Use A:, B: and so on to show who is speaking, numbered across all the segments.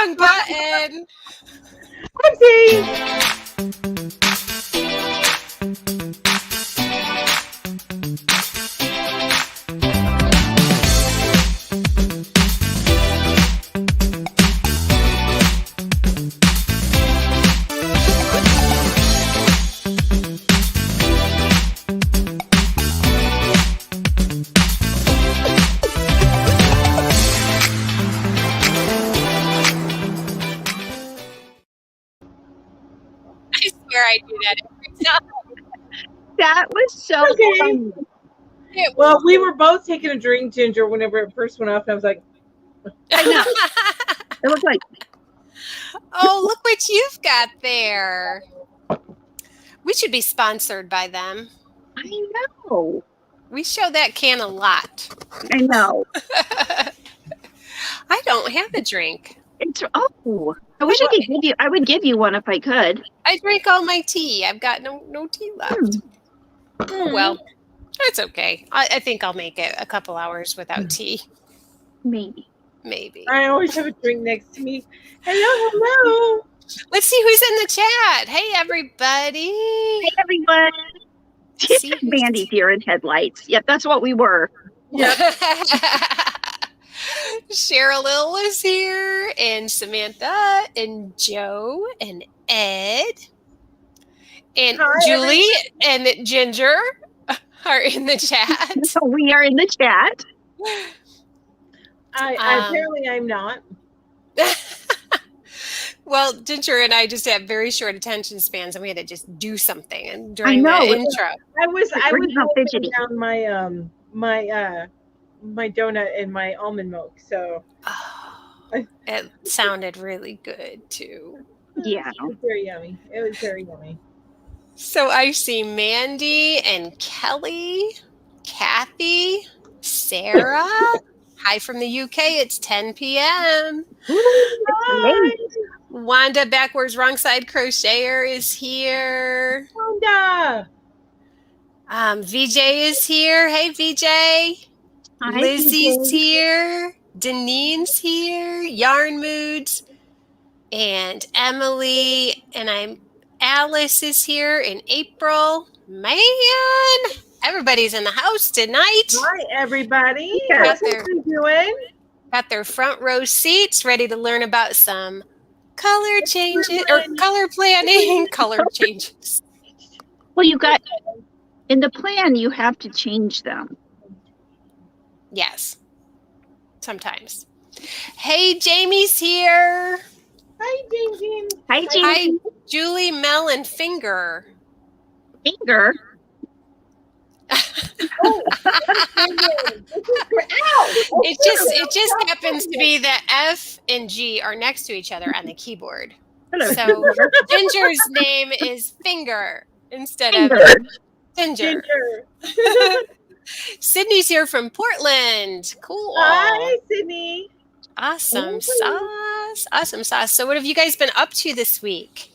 A: Wrong button.
B: Oopsie.
A: I swear I do that every time.
C: That was so
B: Okay.
C: funny.
B: Well, we were both taking a drink, Ginger, whenever it first went off, and I was like,
C: I know. It was like,
A: Oh, look what you've got there. We should be sponsored by them.
C: I know.
A: We show that can a lot.
C: I know.
A: I don't have a drink.
C: It's I wish I could give you. I would give you one if I could.
A: I drank all my tea. I've got no tea left. Oh, well, it's okay. I think I'll make it a couple hours without tea.
C: Maybe.
A: Maybe.
B: I always have a drink next to me. Hello.
A: Let's see who's in the chat. Hey, everybody.
C: Hey, everyone.
A: See who's-
C: Mandy's here in headlights. Yep, that's what we were.
B: Yep.
A: Cheryl Lil is here, and Samantha, and Joe, and Ed, and
B: Hi,
A: Julie, and Ginger are in the chat.
C: So we are in the chat.
B: Apparently I'm not.
A: Well, Ginger and I just have very short attention spans, and we had to just do something. And
C: I
A: during
C: know,
A: the
C: it's-
A: intro,
B: I was
C: not
B: wolfing
C: fidgety.
B: down my donut and my almond milk. So
A: it sounded really good too.
C: Yeah.
B: it was very yummy. It was very yummy.
A: So I see Mandy and Kelly, Kathy, Sarah. Hi from the UK. It's 10 p.m.
C: Hi.
A: Wanda, backwards wrong side crocheter, is here.
B: Wanda.
A: VJ is here. Hey, VJ.
C: Hi,
A: Lizzie's
C: VJ.
A: here. Denine's here. Yarn Moods. And Emily. And Alice is here. And April. Man. Everybody's in the house tonight.
B: Hi, everybody.
C: Yeah.
B: How's everybody doing?
A: Got their front row seats ready to learn about some color changes or color planning. Color changes.
C: Well, you got in the plan. You have to change them.
A: Yes. Sometimes. Hey, Jamie's here.
B: Hi, Jamie.
C: Hi,
A: Hi,
C: Jamie.
A: Julie, Mel, and Finger.
C: Finger.
B: Oh, ow!
A: It just happens to be that F and G are next to each other on the keyboard.
C: Hello.
A: So Ginger's name is Finger instead
C: Finger.
A: of Ginger.
B: Ginger.
A: Sydney's here from Portland. Cool.
B: Hi, Sydney.
A: Awesome sauce. Awesome sauce. So what have you guys been up to this week?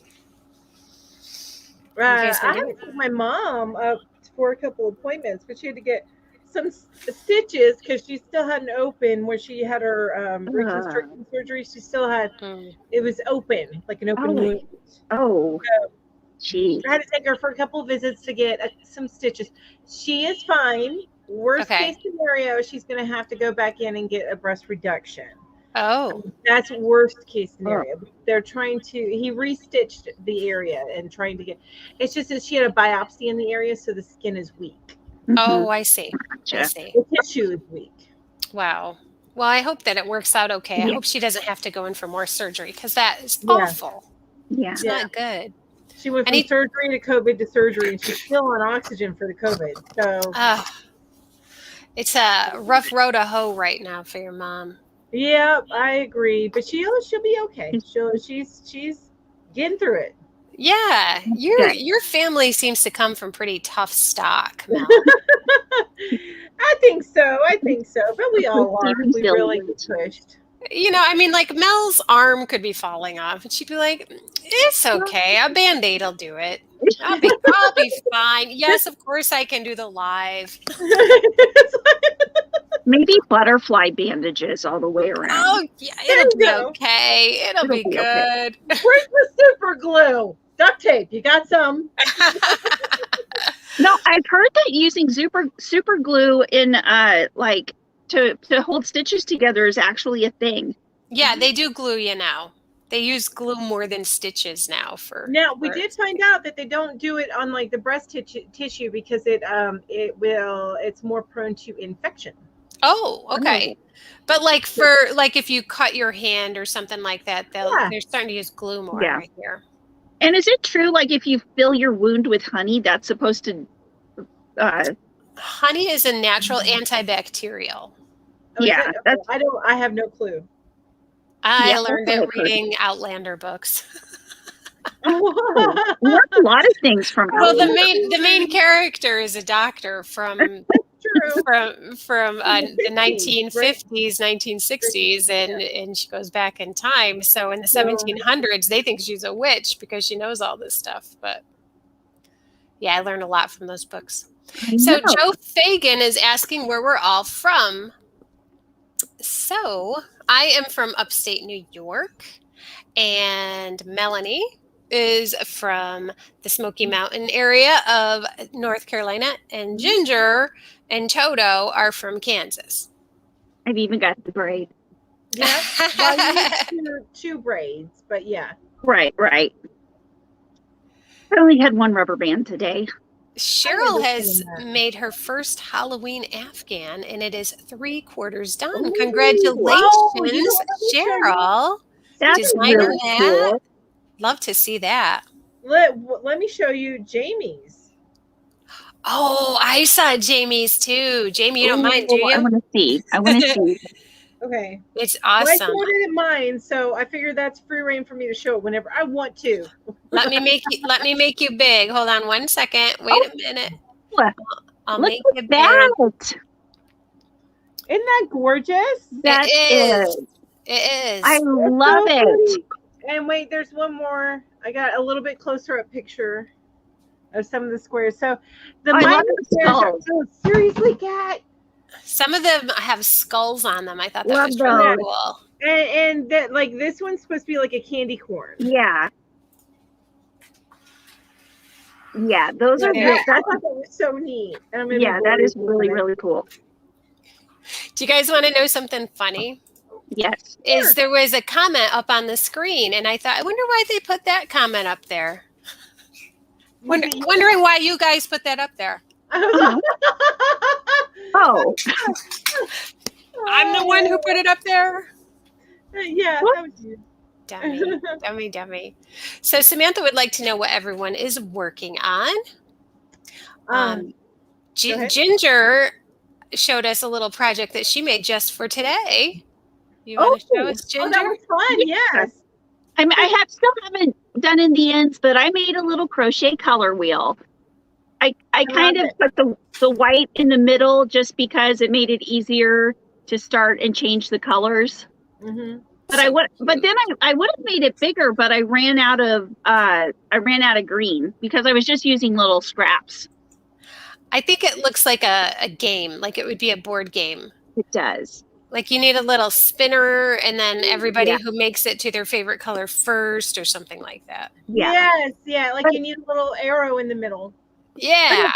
A: guys been
B: I had to pick my mom up for a couple appointments, but she had to get some stitches because she still hadn't opened where she had her reconstruction surgery. She still had it was open, like an open wound.
C: Oh,
B: So
C: gee.
B: I had to take her for a couple of visits to get some stitches. She is fine. Worst
A: Okay.
B: case scenario, she's going to have to go back in and get a breast reduction.
A: Oh.
B: That's worst case scenario. They're trying to, he restitched the area and trying to get, it's just that she had a biopsy in the area, so the skin is weak.
A: Oh, I see. I
C: Gotcha.
A: see.
B: The tissue is weak.
A: Wow. Well, I hope that it works out okay. I
C: Yeah.
A: hope she doesn't have to go in for more surgery because that is
B: Yeah.
A: awful.
C: Yeah.
A: It's
B: Yeah.
A: not good.
B: She went
A: I
B: from
A: need-
B: surgery to COVID to surgery, and she's still on oxygen for the COVID. So,
A: It's a rough road to hoe right now for your mom.
B: yeah, I agree. But she'll be okay. She's getting through it.
A: Yeah,
C: Yeah.
A: your family seems to come from pretty tough stock, Mel.
B: I think so. But we all are.
C: Even
B: We
C: still.
B: really get pushed.
A: You know, I mean, like Mel's arm could be falling off, and she'd be like, "It's okay, a Band-Aid will do it. I'll be fine. Yes, of course I can do the live."
C: Maybe butterfly bandages all the way around.
A: Oh, yeah,
B: There
A: it'll
B: you
A: be
B: go.
A: okay. It'll be
C: okay.
A: good.
B: Where's the super glue? Duct tape. You got some?
C: No, I've heard that using super glue in like to hold stitches together is actually a thing.
A: Yeah, they do glue you now. They use glue more than stitches now for.
B: Now we did find out that they don't do it on like the breast tissue because it's more prone to infection.
A: Oh, okay. But like if you cut your hand or something like that, they're starting to use glue more right here.
C: And is it true, like if you fill your wound with honey, that's supposed to
A: honey is a natural antibacterial.
B: Oh, yeah, I have no clue.
A: I learned it reading Outlander books.
C: Learned a lot of things from
A: Outlander. Well, the main character is a doctor from the 1950s, 1960s, and she goes back in time. So in the 1700s, they think she's a witch because she knows all this stuff. But yeah, I learned a lot from those books. So Joe Fagan is asking where we're all from. So I am from upstate New York, and Melanie is from the Smoky Mountain area of North Carolina, and Ginger and Toto are from Kansas.
C: I've even got the braid.
B: Yeah, well, you need two braids, but yeah.
C: Right. I only had one rubber band today.
A: Cheryl has made her first Halloween Afghan, and it is 3/4 done. Ooh, congratulations, Cheryl!
C: That's really cool.
A: Love to see that.
B: Let me show you Jamie's.
A: Oh, I saw Jamie's too. Jamie, you don't mind, do you?
C: I want to see.
B: Okay.
A: It's awesome.
B: I showed it in mine, so I figure that's free reign for me to show it whenever I want to.
A: Let me make you big. Hold on one second. Wait a minute. I'll make you big.
B: Isn't that gorgeous?
C: That is.
A: It is.
C: I love it.
B: And wait, there's one more. I got a little bit closer up picture of some of the squares. So the minor squares are seriously, Kat.
A: Some of them have skulls on them. I thought that was really cool.
B: And that, like, this one's supposed to be like a candy corn.
C: Yeah. Yeah, those are.
B: I thought that was so neat.
C: Yeah, that is really, really cool.
A: Do you guys want to know something funny?
C: Yes.
A: There was a comment up on the screen, and I thought, I wonder why they put that comment up there. Wondering why you guys put that up there.
C: Oh.
A: I'm the one who put it up there?
B: Yeah, that was you.
A: Dummy. So Samantha would like to know what everyone is working on. Ginger showed us a little project that she made just for today. You want to show us, Ginger?
B: That was fun, yes.
C: I still haven't done in the ends, but I made a little crochet color wheel. I kind of put the white in the middle just because it made it easier to start and change the colors.
B: Mm-hmm.
C: But I would have made it bigger, but I ran out of green because I was just using little scraps.
A: I think it looks like a game, like it would be a board game.
C: It does.
A: Like you need a little spinner, and then everybody who makes it to their favorite color first, or something like that.
B: Yeah. Yes, like you need a little arrow in the middle.
A: Yeah.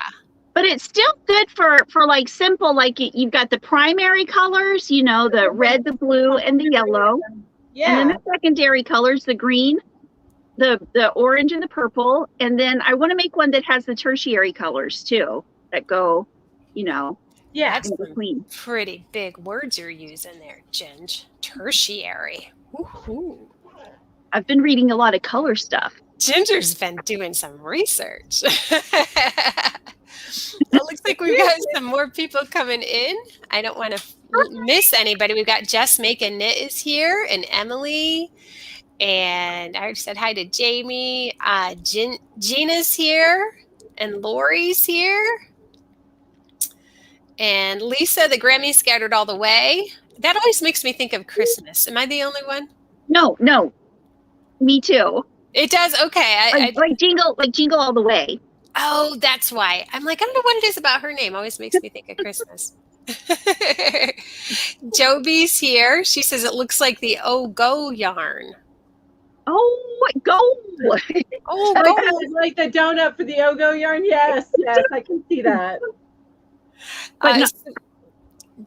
C: But it's still good for like simple, like you've got the primary colors, the red, the blue, and the yellow. Yeah. And then the secondary colors, the green, the orange, and the purple. And then I want to make one that has the tertiary colors too, that go,
A: Yeah, that's some pretty big words you're using there, Ginge. Tertiary. Woohoo.
C: I've been reading a lot of color stuff.
A: Ginger's been doing some research. It looks like we've got some more people coming in. I don't want to miss anybody. We've got Jess Make a Knit is here, and Emily. And I said hi to Jamie. Gina's here, and Lori's here. And Lisa, the Grammy Scattered All the Way. That always makes me think of Christmas. Am I the only one?
C: No. Me too.
A: It does? Okay.
C: Like Jingle All the Way.
A: Oh, that's why. I'm like, I don't know what it is about her name. Always makes me think of Christmas. Joby's here. She says it looks like the Oh Go yarn.
C: Oh, go!
A: Oh
B: Like,
A: Go!
B: like the donut for the Ogo yarn. Yes, yes, I can see that.
C: But no,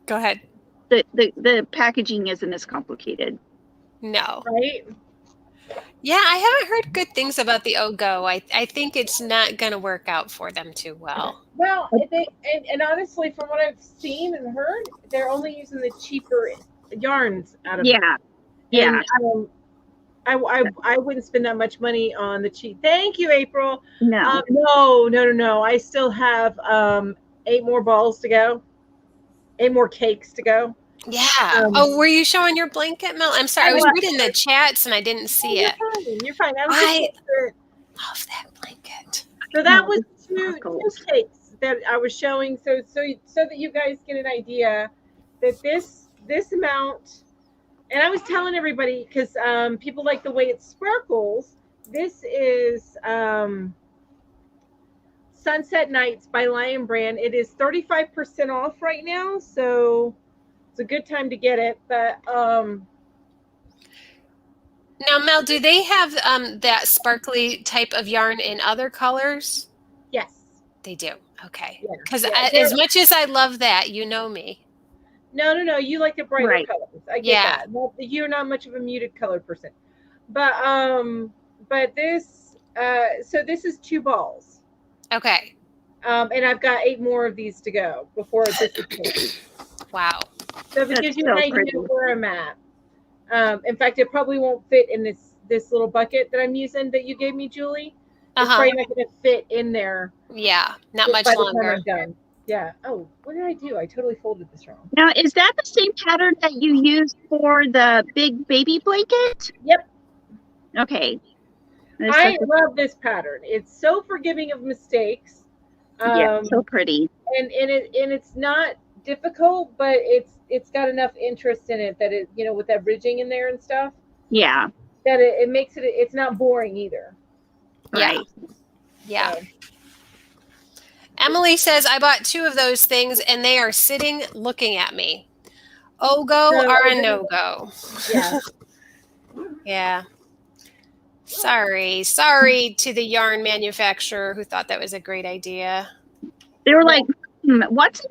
A: go ahead.
C: The packaging isn't as complicated.
A: No.
B: Right?
A: Yeah, I haven't heard good things about the Oh Go. I think it's not going to work out for them too well.
B: Well, and honestly, from what I've seen and heard, they're only using the cheaper yarns out of it.
C: Yeah.
B: And, I wouldn't spend that much money on the cheap. Thank you, April.
C: No.
B: No. I still have 8 more balls to go. 8 more cakes to go.
A: Yeah. Were you showing your blanket, Mel? I'm sorry. I was reading the chats and I didn't see it.
B: You're fine. I
A: love that blanket.
B: So that was two cakes that I was showing. So that you guys get an idea that this amount. And I was telling everybody, because people like the way it sparkles. This is Sunset Nights by Lion Brand. It is 35% off right now, so it's a good time to get it. But
A: now, Mel, do they have that sparkly type of yarn in other colors?
B: Yes,
A: they do. Okay, because
B: as
A: much as I love that, you know me.
B: No. You like the brighter colors. I get that. Well, you're not much of a muted color person. But this, so this is 2 balls.
A: Okay.
B: And I've got 8 more of these to go before it disappears.
A: Wow.
B: So if it gives you an idea of where I'm at. In fact, it probably won't fit in this little bucket that I'm using that you gave me, Julie. It's probably not going to fit in there.
A: Yeah, not much longer.
B: Done. Yeah. Oh, what did I do? I totally folded this wrong.
C: Now, is that the same pattern that you used for the big baby blanket?
B: Yep.
C: Okay.
B: I love this pattern. It's so forgiving of mistakes.
C: Yeah, so pretty.
B: And it's not difficult, but it's got enough interest in it that it, with that ridging in there and stuff.
C: Yeah.
B: That it makes it's not boring either.
A: Right. Yeah. Emily says, I bought 2 of those things and they are sitting looking at me. Oh-go or a no-go?
B: Yeah.
A: Yeah. Sorry to the yarn manufacturer who thought that was a great idea.
C: They were like, what's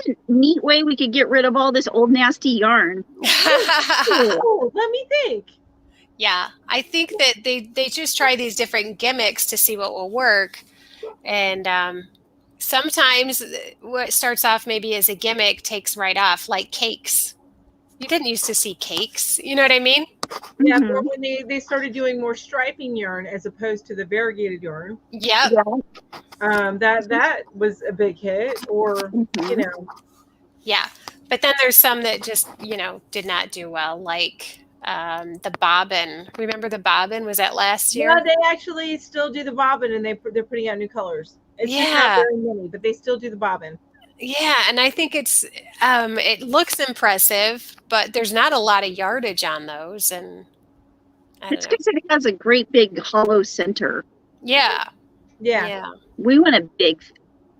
C: a neat way we could get rid of all this old nasty yarn?
B: Oh, let me think.
A: Yeah, I think that they just try these different gimmicks to see what will work. And sometimes what starts off maybe as a gimmick takes right off, like cakes. You didn't used to see cakes. You know what I mean?
B: Yeah, but when they started doing more striping yarn as opposed to the variegated yarn.
A: Yep.
B: That was a big hit, or
A: Yeah, but then there's some that just did not do well, like the bobbin. Remember the bobbin? Was that last year?
B: Yeah, they actually still do the bobbin, and they're putting out new colors. It's just not very many, but they still do the bobbin.
A: Yeah, and I think it's it looks impressive, but there's not a lot of yardage on those, and
C: it's because it has a great big hollow center.
A: Yeah.
C: We want a big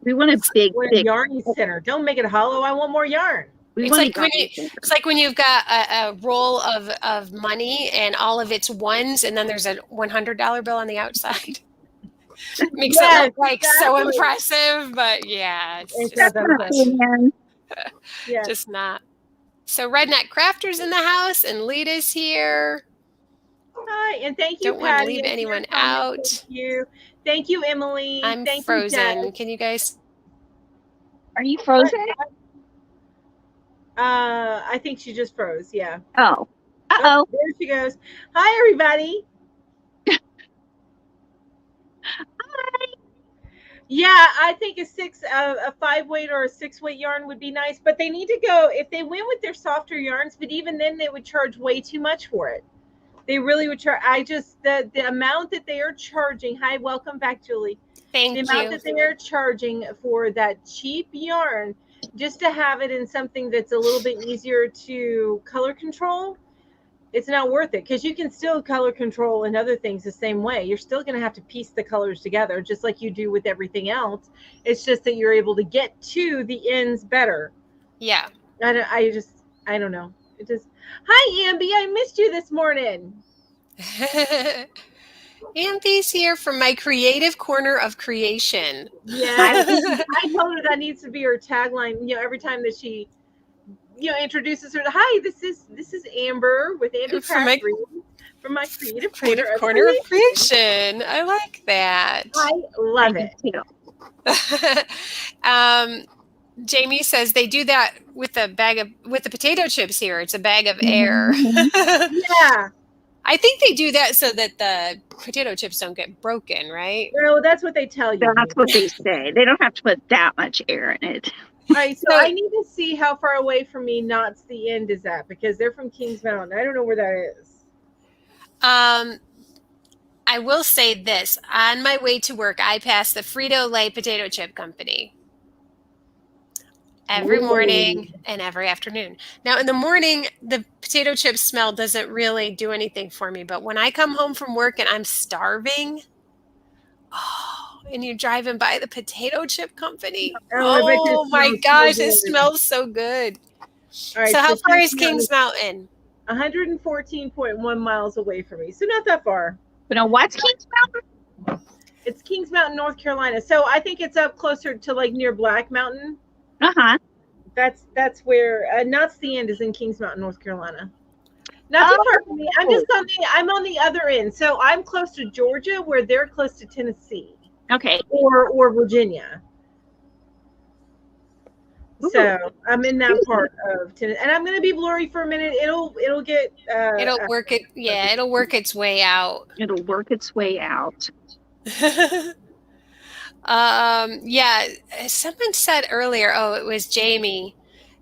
B: yarny center. Don't make it hollow. I want more yarn.
A: It's like when you've got a roll of money and all of its ones, and then there's a $100 bill on the outside. Makes it look like so impressive, but it's just not. So Redneck Crafter's in the house, and Lita's here.
B: Hi, and thank you,
A: Don't want to leave anyone out.
B: Thank you, Emily.
A: I'm frozen. Can you guys?
C: Are you frozen?
B: I think she just froze. Yeah.
C: Oh.
B: Oh, there she goes. Hi, everybody.
C: Hi.
B: Yeah, I think a 5-weight or a 6-weight yarn would be nice, but they need to go if they went with their softer yarns. But even then, they would charge way too much for it. They really would charge. The amount that they are charging. Hi, welcome back, Julie.
A: Thank you.
B: The amount that they are charging for that cheap yarn, just to have it in something that's a little bit easier to color control, it's not worth it, because you can still color control and other things the same way. You're still going to have to piece the colors together just like you do with everything else. It's just that you're able to get to the ends better
A: Yeah.
B: I don't know. It just. Hi, Amby. I missed you this morning.
A: Amby's here from my creative corner of creation.
B: Yeah, I told her that needs to be her tagline. You know, every time that she, introduces her to, hi, this is Amber with Amby Craft from my creative corner of
A: creation. I like that.
B: I love it.
A: Jamie says they do that with the potato chips here. It's a bag of air.
B: Yeah.
A: I think they do that so that the potato chips don't get broken, right?
B: No, that's what they tell you.
C: That's what they say. They don't have to put that much air in it.
B: All right, so I need to see how far away from me Knott's the End is at, because they're from Kings Mountain. I don't know where that is.
A: I will say this. On my way to work, I pass the Frito-Lay potato chip company. Every morning and every afternoon. Now, in the morning, the potato chip smell doesn't really do anything for me. But when I come home from work and I'm starving, and you're driving by the potato chip company, oh my gosh, it smells so good. All right, so how far is Kings Mountain?
B: 114.1 miles away from me. So not that far.
C: But now, what's Kings Mountain?
B: It's Kings Mountain, North Carolina. So I think it's up closer to like near Black Mountain. That's where Knott's the End is in Kings Mountain, North Carolina. Not too far from me. I'm on the other end. So I'm close to Georgia, where they're close to Tennessee.
C: Okay.
B: Or Virginia. Ooh. So I'm in that part of Tennessee, and I'm going to be blurry for a minute. It'll get.
A: It'll work its way out.
C: It'll work its way out.
A: Yeah, someone said earlier, it was Jamie,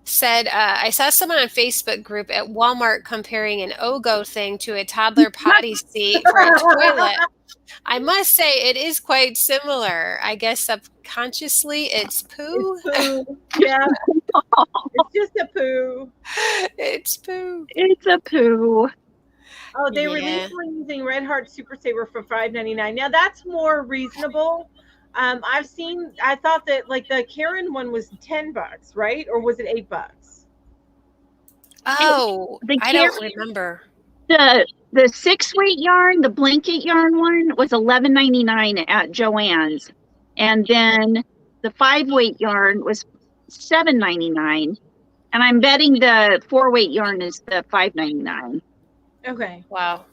A: said, I saw someone on Facebook group at Walmart comparing an Ogo thing to a toddler potty seat for a toilet. I must say it is quite similar. I guess subconsciously it's poo.
B: It's poo. Yeah. It's just a poo.
A: It's poo.
C: It's a poo.
B: Oh, they released one using Red Heart Super Saver for $5.99. Now that's more reasonable. I thought that like the Karen one was $10, right? Or was it $8?
A: Oh, I don't remember.
C: The 6-weight yarn, the blanket yarn one was $11.99 at Joann's. And then the 5-weight yarn was $7.99. And I'm betting the 4-weight yarn is the $5.99.
B: Okay.
A: Wow.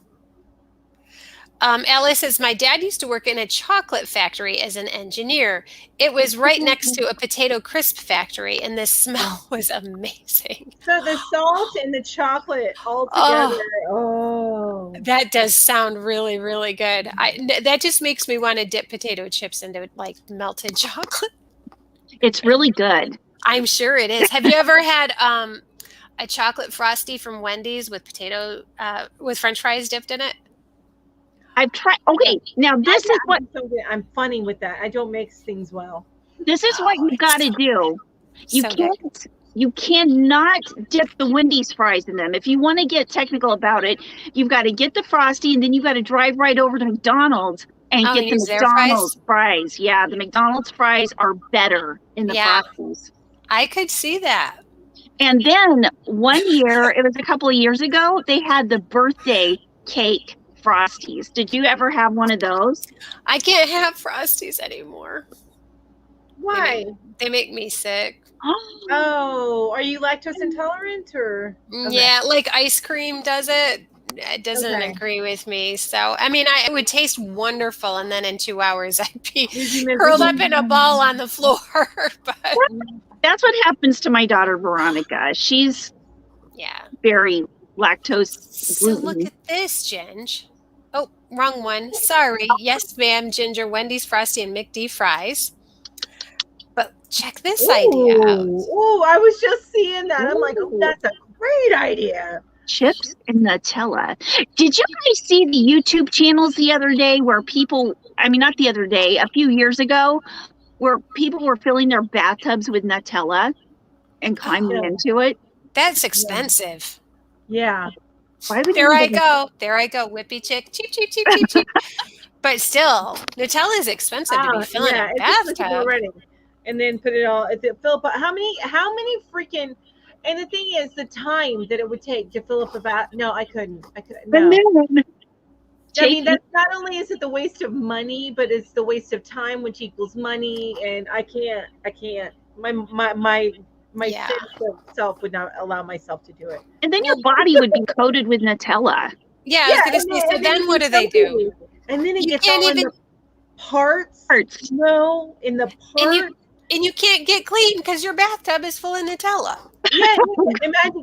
A: Alice says, my dad used to work in a chocolate factory as an engineer. It was right next to a potato crisp factory, and the smell was amazing.
B: So the salt and the chocolate all together. Oh.
A: That does sound really, really good. That just makes me want to dip potato chips into like melted chocolate.
C: It's really good.
A: I'm sure it is. Have you ever had a chocolate frosty from Wendy's with with French fries dipped in it?
C: I've tried. Okay, now this is what
B: I'm funny with that. I don't mix things well.
C: This is what you got to do. You cannot dip the Wendy's fries in them. If you want to get technical about it, you've got to get the frosty, and then you've got to drive right over to McDonald's and get the McDonald's fries. Yeah, the McDonald's fries are better in the frosties.
A: I could see that.
C: And then one year, it was a couple of years ago, they had the birthday cake Frosties. Did you ever have one of those?
A: I can't have Frosties anymore.
B: Why?
A: They make me sick.
B: Oh, are you lactose intolerant or?
A: Okay. Yeah, like ice cream does it. It doesn't agree with me. So, I mean, it would taste wonderful, and then in 2 hours, I'd be curled up in a ball on the floor. But
C: that's what happens to my daughter, Veronica. She's very lactose.
A: So look at this, Ginge. Oh, wrong one. Sorry. Yes, ma'am. Ginger, Wendy's, Frosty, and McD fries. But check this idea out.
B: Oh, I was just seeing that. I'm like, that's a great idea.
C: Chips and Nutella. Did you guys see the YouTube channels the other day where people, not the other day, a few years ago, where people were filling their bathtubs with Nutella and climbing into it?
A: That's expensive.
B: Yeah.
A: There I go. Whippy chick. Cheap, cheap, cheap, cheap, cheap. But still, Nutella is expensive to be filling a bathtub.
B: and then put it all at the fill up. How many freaking, and the thing is the time that it would take to fill up a bath. No, I couldn't. No. I mean, that's not only is it the waste of money, but it's the waste of time, which equals money. And I can't. My sense of self would not allow myself to do it.
C: And then your body would be coated with Nutella.
A: Yeah, I was going to say, so then what do they do?
B: And then it gets all in the parts. No, in the parts.
A: And you can't get clean because your bathtub is full of Nutella.
B: Yeah,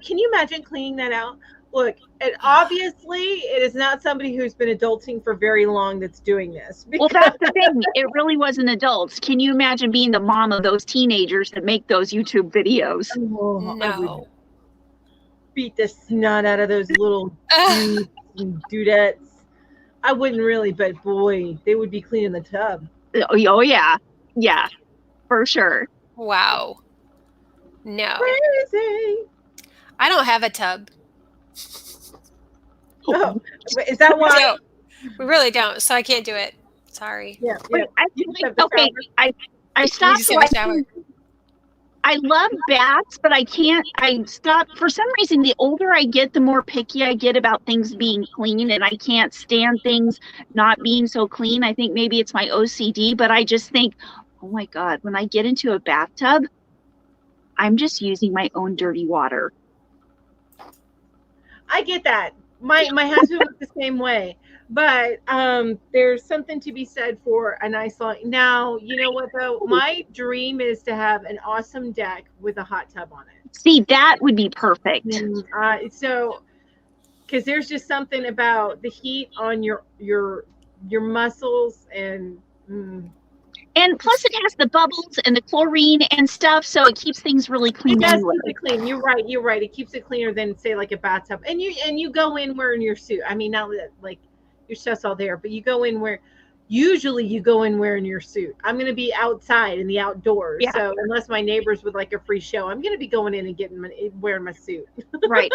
B: can you imagine cleaning that out? Look, and obviously it is not somebody who's been adulting for very long that's doing this.
C: Well, that's the thing. It really wasn't adults. Can you imagine being the mom of those teenagers that make those YouTube videos?
B: Oh,
A: no.
B: I would beat the snot out of those little dudes and dudettes. I wouldn't really, but boy, they would be cleaning the tub.
C: Oh yeah. Yeah, for sure.
A: Wow. No.
B: Crazy.
A: I don't have a tub.
B: Oh, is that why?
A: No, we really don't, so I can't do it. Sorry.
B: Yeah.
C: I stopped liking. I love baths, but I stopped. For some reason, the older I get, the more picky I get about things being clean, and I can't stand things not being so clean. I think maybe it's my OCD, but I just think, oh my God, when I get into a bathtub, I'm just using my own dirty water.
B: I get that. My husband was the same way. But there's something to be said for a nice long. Now, you know what though? My dream is to have an awesome deck with a hot tub on it.
C: See, that would be perfect.
B: So, because there's just something about the heat on your muscles and.
C: And plus, it has the bubbles and the chlorine and stuff, so it keeps things really clean.
B: It does keep it clean. You're right. It keeps it cleaner than say like a bathtub. And you go in wearing your suit. I mean, not that like your stuff's all there, but you go in wearing your suit. I'm going to be outside in the outdoors. Yeah. So unless my neighbors would like a free show, I'm going to be going in and wearing my suit.
C: Right.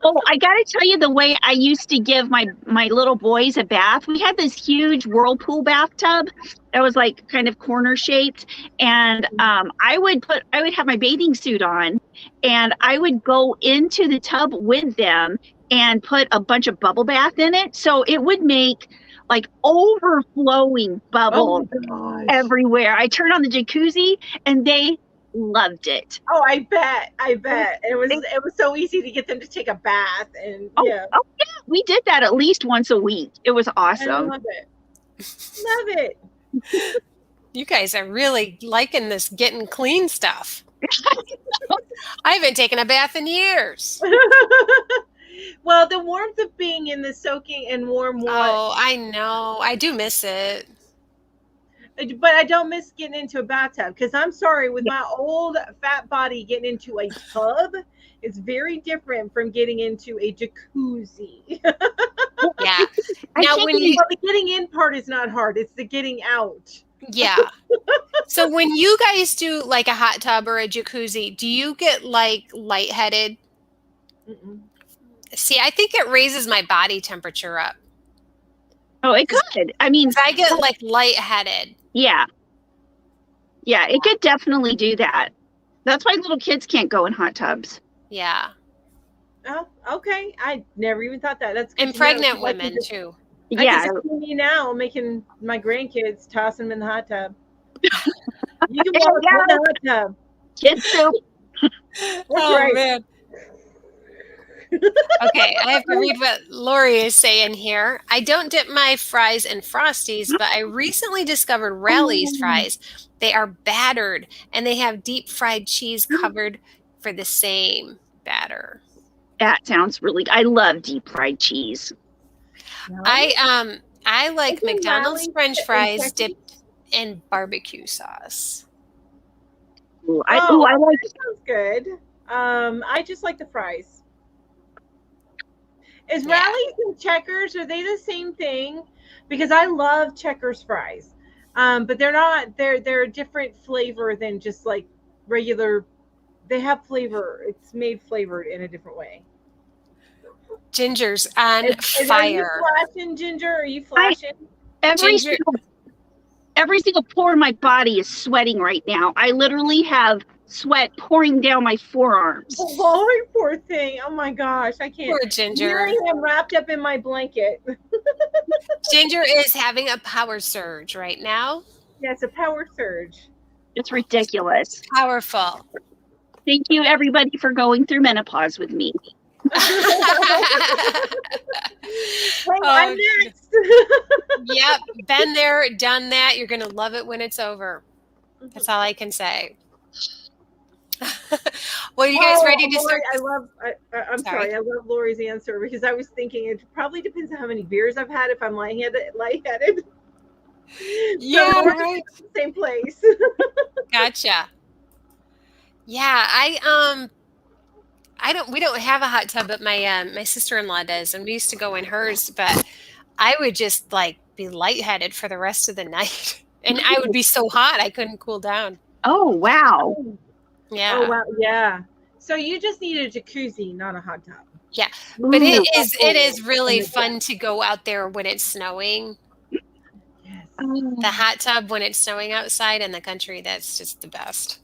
C: Oh, I got to tell you, the way I used to give my little boys a bath, we had this huge whirlpool bathtub that was like kind of corner shaped. And I would have my bathing suit on, and I would go into the tub with them and put a bunch of bubble bath in it. So it would make like overflowing bubbles everywhere. I turned on the jacuzzi and they loved it.
B: Oh, I bet. It was so easy to get them to take a bath and yeah.
C: Oh yeah, we did that at least once a week. It was awesome.
B: I love it.
A: You guys are really liking this getting clean stuff. I haven't taken a bath in years.
B: Well, the warmth of being in the soaking and warm water.
A: Oh, I know. I do miss it.
B: But I don't miss getting into a bathtub because I'm sorry, with my old fat body, getting into a tub is very different from getting into a jacuzzi.
A: Yeah. Now,
B: the getting in part is not hard. It's the getting out.
A: Yeah. So when you guys do like a hot tub or a jacuzzi, do you get like lightheaded?
B: Mm-mm.
A: See, I think it raises my body temperature up.
C: Oh, it could. I mean,
A: I get like lightheaded.
C: Yeah. Yeah, it could definitely do that. That's why little kids can't go in hot tubs.
A: Yeah.
B: Oh, okay. I never even thought that. That's good.
A: And pregnant women too.
C: Yeah.
B: I can see me now making my grandkids toss them in the hot tub. You can walk in the hot tub.
C: Kids soup.
A: Oh, man. Okay, I have to read what Lori is saying here. I don't dip my fries in Frosties, but I recently discovered Rally's fries. They are battered, and they have deep fried cheese covered for the same batter.
C: That sounds really good. I love deep fried cheese.
A: I like McDonald's French fries dipped in barbecue sauce.
C: Ooh, I like
B: that sounds good. I just like the fries. Is Rally's and Checkers, are they the same thing? Because I love Checkers fries. But they're not, they're a different flavor than just like regular. They have flavor. It's made flavored in a different way.
A: Ginger's on fire.
B: Are you flashing, Ginger? Are you flashing?
C: Every every single pore in my body is sweating right now. I literally have sweat pouring down my forearms.
B: Oh, poor thing. Oh my gosh, I can't.
A: Poor Ginger.
B: Here I am wrapped up in my blanket.
A: Ginger is having a power surge right now.
B: Yeah, it's a power surge.
C: It's ridiculous.
A: Powerful.
C: Thank you, everybody, for going through menopause with me.
B: I'm next.
A: Yep, been there, done that. You're going to love it when it's over. That's all I can say. Well, you guys ready to start?
B: I'm sorry. I love Lori's answer because I was thinking it probably depends on how many beers I've had if I'm lightheaded.
A: Yeah,
B: so
A: right.
B: Same place.
A: Gotcha. Yeah, we don't have a hot tub, but my sister-in-law does, and we used to go in hers, but I would just like be lightheaded for the rest of the night. And I would be so hot I couldn't cool down.
C: Oh, wow.
A: Yeah.
B: Oh, wow. Yeah. So you just need a jacuzzi, not a hot tub.
A: Yeah. But it is really fun to go out there when it's snowing.
B: Yes.
A: The hot tub when it's snowing outside in the country, that's just the best.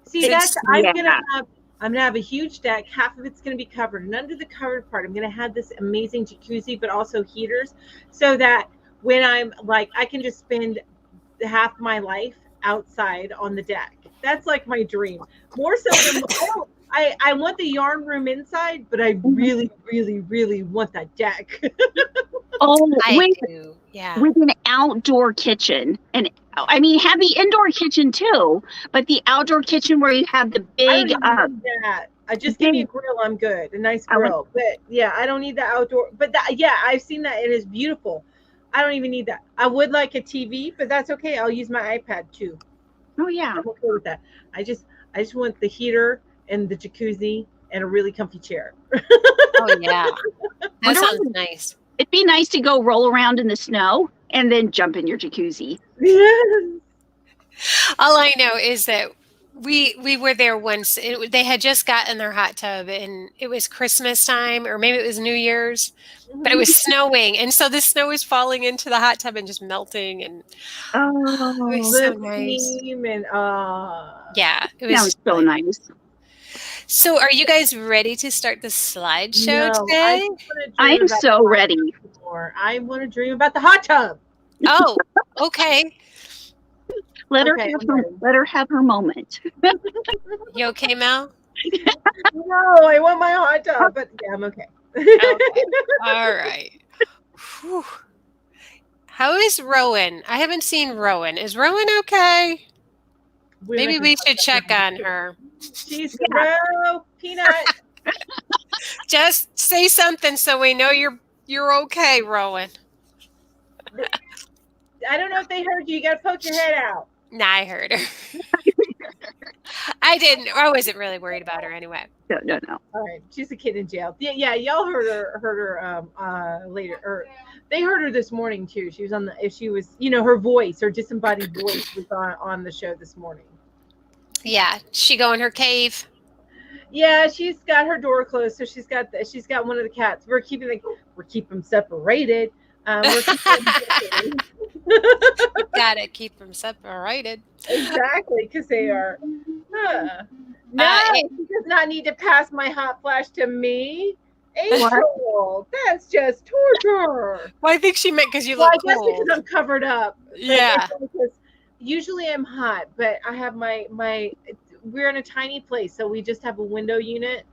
B: See, I'm gonna have a huge deck. Half of it's gonna be covered, and under the covered part, I'm gonna have this amazing jacuzzi, but also heaters, so that when I'm like, I can just spend half my life outside on the deck. That's like my dream. More so than I want the yarn room inside, but I really, really, really want that deck.
A: I do. Yeah.
C: With an outdoor kitchen. And I mean, have the indoor kitchen too, but the outdoor kitchen where you have the big
B: just give me a grill, I'm good. A nice grill. But yeah, I don't need the outdoor. But I've seen that. It is beautiful. I don't even need that. I would like a TV, but that's okay. I'll use my iPad too.
C: Oh yeah.
B: I'm okay with that. I just want the heater and the jacuzzi and a really comfy chair.
A: Oh yeah. That sounds nice.
C: It'd be nice to go roll around in the snow and then jump in your jacuzzi.
B: Yes.
A: All I know is that we were there once. They had just gotten their hot tub, and it was Christmas time, or maybe it was New Year's, but it was snowing, and so the snow was falling into the hot tub and just melting, and it was so nice. Yeah, it was
C: sounds so nice.
A: So, are you guys ready to start the slideshow today?
C: I'm so ready.
B: I want to dream about the hot tub.
A: Oh, okay.
C: Let her have her moment.
A: You okay, Mel?
B: No, I want my hot tub, but yeah, I'm okay.
A: Okay. All right. Whew. How is Rowan? I haven't seen Rowan. Is Rowan okay? Maybe we should check on her.
B: She's Peanut.
A: Just say something so we know you're okay, Rowan.
B: I don't know if they heard you. You got to poke your head out.
A: Nah, I heard her. I didn't. I wasn't really worried about her anyway.
C: No.
B: All right, she's a kid in jail. Yeah. Y'all heard her later, or they heard her this morning too. She was on her voice, her disembodied voice was on the show this morning.
A: Yeah, she go in her cave.
B: Yeah, she's got her door closed, so she's got one of the cats. We're keeping them separated.
A: Gotta keep them separated.
B: Exactly, because they are. No, he does not need to pass my hot flash to me. April, that's just torture.
A: Well, I think she meant because you look cool.
B: I guess because I'm covered up.
A: Yeah.
B: Usually I'm hot, but I have my we're in a tiny place, so we just have a window unit,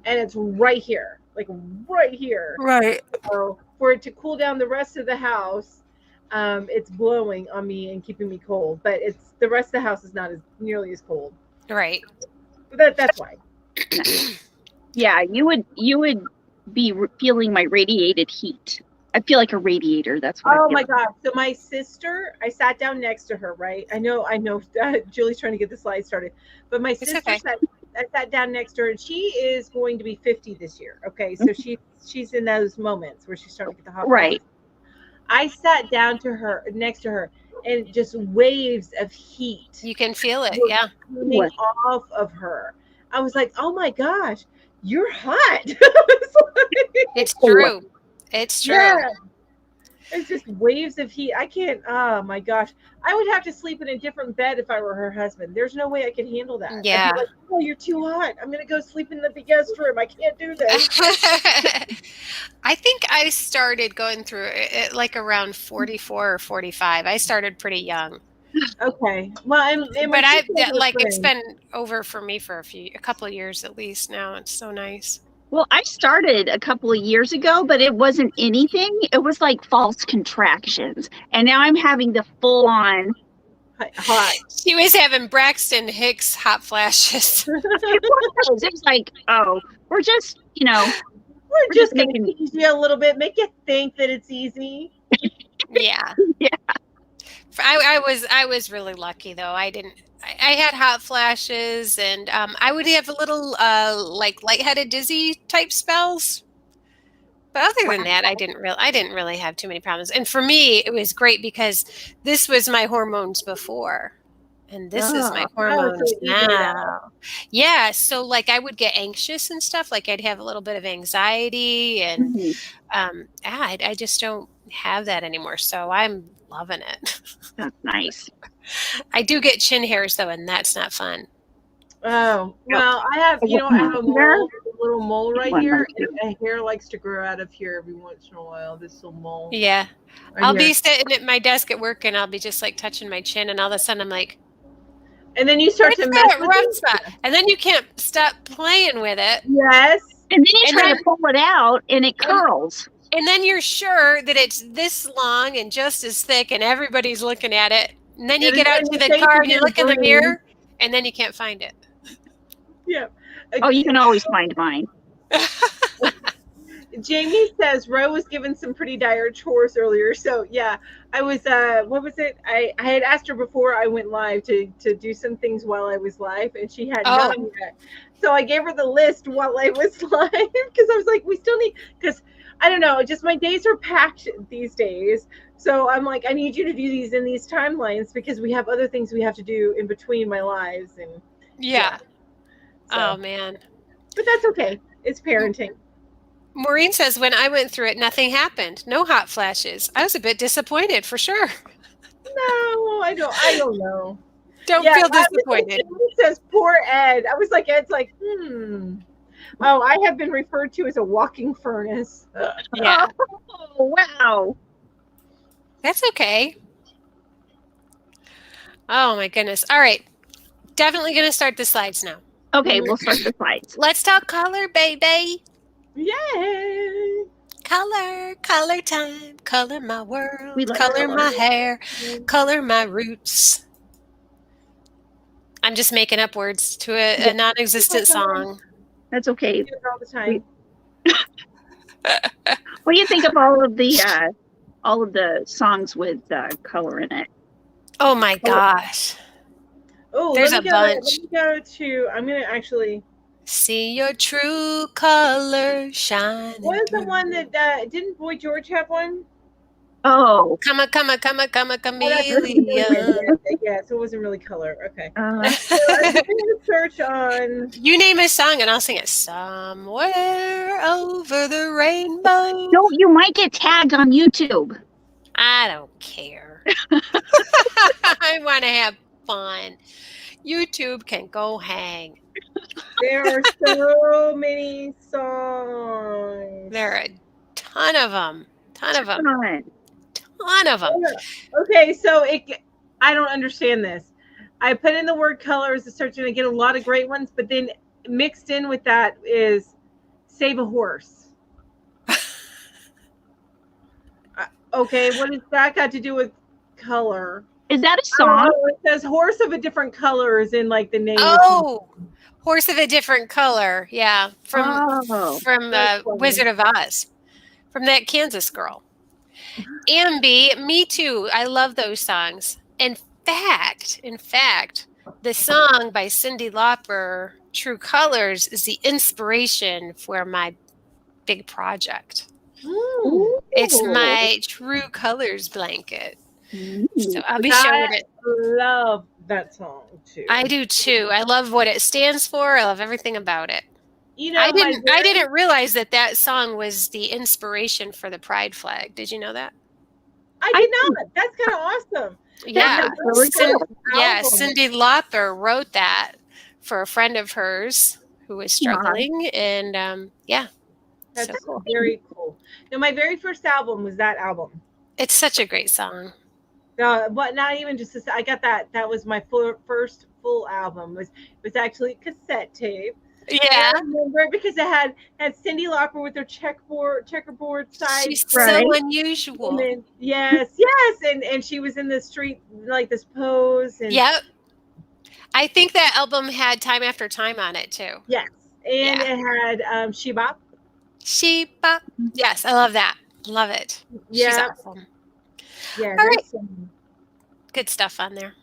B: and it's right here, like right here.
A: Right.
B: So for it to cool down the rest of the house, it's blowing on me and keeping me cold. But the rest of the house is not nearly as cold.
A: Right.
B: That's why.
C: Yeah, you would be feeling my radiated heat. I feel like a radiator. That's what.
B: Oh my God! So my sister, I sat down next to her. Right? I know. Julie's trying to get the slide started, but my sister I sat down next to her, and she is going to be 50 this year. Okay, so she's in those moments where she's starting to get the hot.
C: Right.
B: I sat down next to her, and just waves of heat.
A: You can feel it, yeah.
B: Coming off of her. I was like, oh my gosh, you're hot.
A: It's true. It's true. Yeah.
B: There's just waves of heat. I can't. Oh my gosh, I would have to sleep in a different bed if I were her husband. There's no way I could handle that. I'd be
A: Yeah.
B: like, oh, you're too hot. I'm gonna go sleep in the guest room. I can't do this.
A: I think I started going through it like around 44 or 45. I started pretty young.
B: Okay. Well, and
A: But it's been over for me for a couple of years at least now. It's so nice.
C: Well, I started a couple of years ago, but it wasn't anything. It was like false contractions. And now I'm having the full on
B: hot.
A: She was having Braxton Hicks hot flashes.
C: It was like, oh, we're just,
B: we're just going to tease you a little bit, make you think that it's easy.
A: Yeah.
C: Yeah.
A: I was really lucky though. I had hot flashes, and I would have a little like lightheaded, dizzy type spells. But other than that, I didn't really have too many problems. And for me, it was great because this was my hormones before, and this is my hormones now. Yeah, so like I would get anxious and stuff. Like I'd have a little bit of anxiety, and I just don't have that anymore. So I'm loving it.
C: That's nice.
B: I
A: do get chin hairs though, and that's not fun.
B: Oh, well, I have, I have a little mole right here, and my hair likes to grow out of here every once in a while, this little mole.
A: Yeah. Right I'll be sitting at my desk at work, and I'll be just like touching my chin, and all of a sudden I'm like,
B: and then you start to mess with
A: rough spot, and then you can't stop playing with it.
B: Yes.
C: And then you try to pull it out, and it curls.
A: And then you're sure that it's this long and just as thick, and everybody's looking at it. And then you get out to the car, and you look in the mirror, and then you can't find it.
B: Yeah.
C: Oh, you can always find mine.
B: Jamie says Ro was given some pretty dire chores earlier. So yeah, I was what was it? I had asked her before I went live to do some things while I was live, and she had done that. So I gave her the list while I was live because I was like, we still need, because I don't know, just my days are packed these days. So I'm like, I need you to do these in these timelines because we have other things we have to do in between my lives. And
A: yeah.
B: So,
A: oh man.
B: But that's okay. It's parenting.
A: Maureen says, when I went through it, nothing happened. No hot flashes. I was a bit disappointed for sure.
B: No, I don't know.
A: Don't feel disappointed.
B: It says poor Ed. I was like, Ed's like, Oh, I have been referred to as a walking furnace.
A: Yeah.
C: Oh, wow.
A: That's okay. Oh my goodness. All right. Definitely going to start the slides now.
C: Okay, we'll start the slides.
A: Let's talk color, baby.
B: Yay!
A: Color time, color my world,
C: We like
A: color my hair, color my roots. I'm just making up words to a non-existent song.
C: That's okay.
B: We do it all the time.
C: What do you think of all of the songs with color in it?
A: Oh my gosh.
B: Oh,
A: there's a bunch.
B: Let me go to, I'm going to actually
A: see your true color shining.
B: What is the one that didn't Boy George have one?
C: Oh,
A: come chameleon.
B: Yeah, so it wasn't really color. Okay. So I'm going to search on.
A: You name a song and I'll sing it. Somewhere over the rainbow.
C: No, you might get tagged on YouTube.
A: I don't care. I want to have fun. YouTube can go hang.
B: There are so many songs.
A: There are a ton of them. Ton of them.
B: Okay, so I don't understand this. I put in the word color as a search and I get a lot of great ones, but then mixed in with that is Save a Horse. Okay, what has that got to do with color?
C: Is that a song?
B: It says horse of a different color is in like the name.
A: Oh, horse of a different color. Yeah, from Wizard of Oz, from that Kansas girl. Ambi, me too. I love those songs. In fact, the song by Cyndi Lauper, True Colors, is the inspiration for my big project.
B: Ooh.
A: It's my True Colors blanket. So I'll be showing it.
B: I love that song too.
A: I do too. I love what it stands for. I love everything about it.
B: You know,
A: I didn't realize that song was the inspiration for the pride flag. Did you know that?
B: I did not. That's kind of awesome.
A: Yeah.
C: Really cool.
A: Cindy Lauper wrote that for a friend of hers who was struggling. And yeah.
B: That's
A: so cool.
B: Very cool. Now, my very first album was that album.
A: It's such a great song.
B: But not even just I got that. That was my first full album. Was actually cassette tape.
A: Yeah,
B: I remember it because it had Cyndi Lauper with her checkerboard side.
A: She's so unusual.
B: And then, yes, and she was in the street like this pose. And
A: yep. I think that album had Time After Time on it too.
B: Yes, and it had She Bop.
A: She Bop. Yes, I love that. Love it.
B: Yeah.
A: She's awesome.
B: Yeah.
A: All right. Good stuff on there.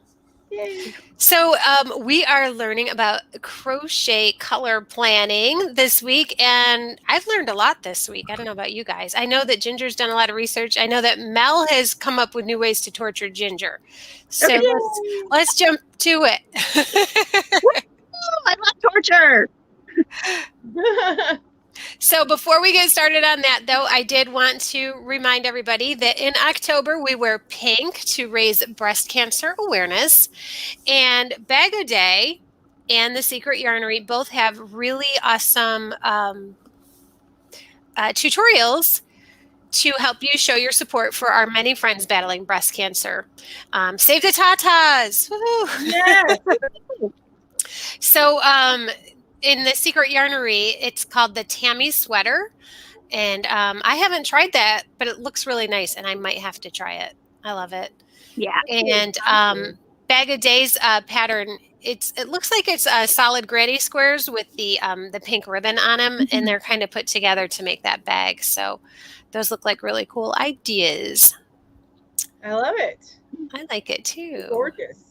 B: Yay.
A: So we are learning about crochet color planning this week, and I've learned a lot this week. I don't know about you guys. I know that Ginger's done a lot of research. I know that Mel has come up with new ways to torture Ginger. So let's jump to it.
C: I love torture.
A: So before we get started on that, though, I did want to remind everybody that in October, we wear pink to raise breast cancer awareness. And Bag O' Day and The Secret Yarnery both have really awesome tutorials to help you show your support for our many friends battling breast cancer. Save the tatas! Woo-hoo.
B: Yes.
A: So in The Secret Yarnery, it's called the Tammy Sweater. And I haven't tried that, but it looks really nice, and I might have to try it. I love it.
C: Yeah.
A: And Bag O' Day's pattern, it looks like it's solid granny squares with the pink ribbon on them, and they're kind of put together to make that bag. So those look like really cool ideas.
B: I love it.
A: I like it too.
B: Gorgeous.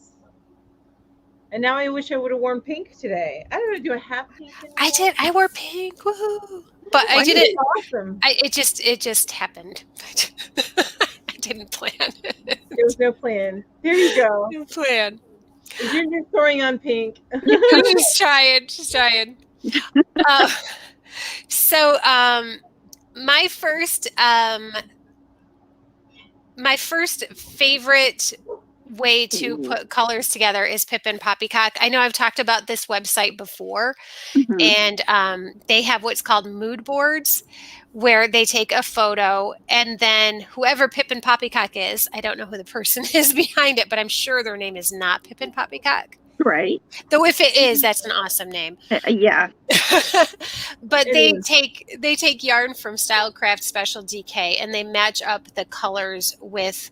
B: And now I wish I would have worn pink today. I don't know, do I have pink?
A: I did. I wore pink. Woohoo! But I didn't.
B: Awesome.
A: It just happened. I didn't plan it.
B: There was no plan. There you go.
A: No plan.
B: You're just throwing on pink.
A: Just trying. So my first favorite way to put colors together is Pippin Poppycock. I know I've talked about this website before, and they have what's called mood boards, where they take a photo, and then whoever Pippin Poppycock is, I don't know who the person is behind it, but I'm sure their name is not Pippin Poppycock.
C: Right.
A: Though if it is, that's an awesome name.
C: Yeah.
A: But they take yarn from Stylecraft Special DK, and they match up the colors with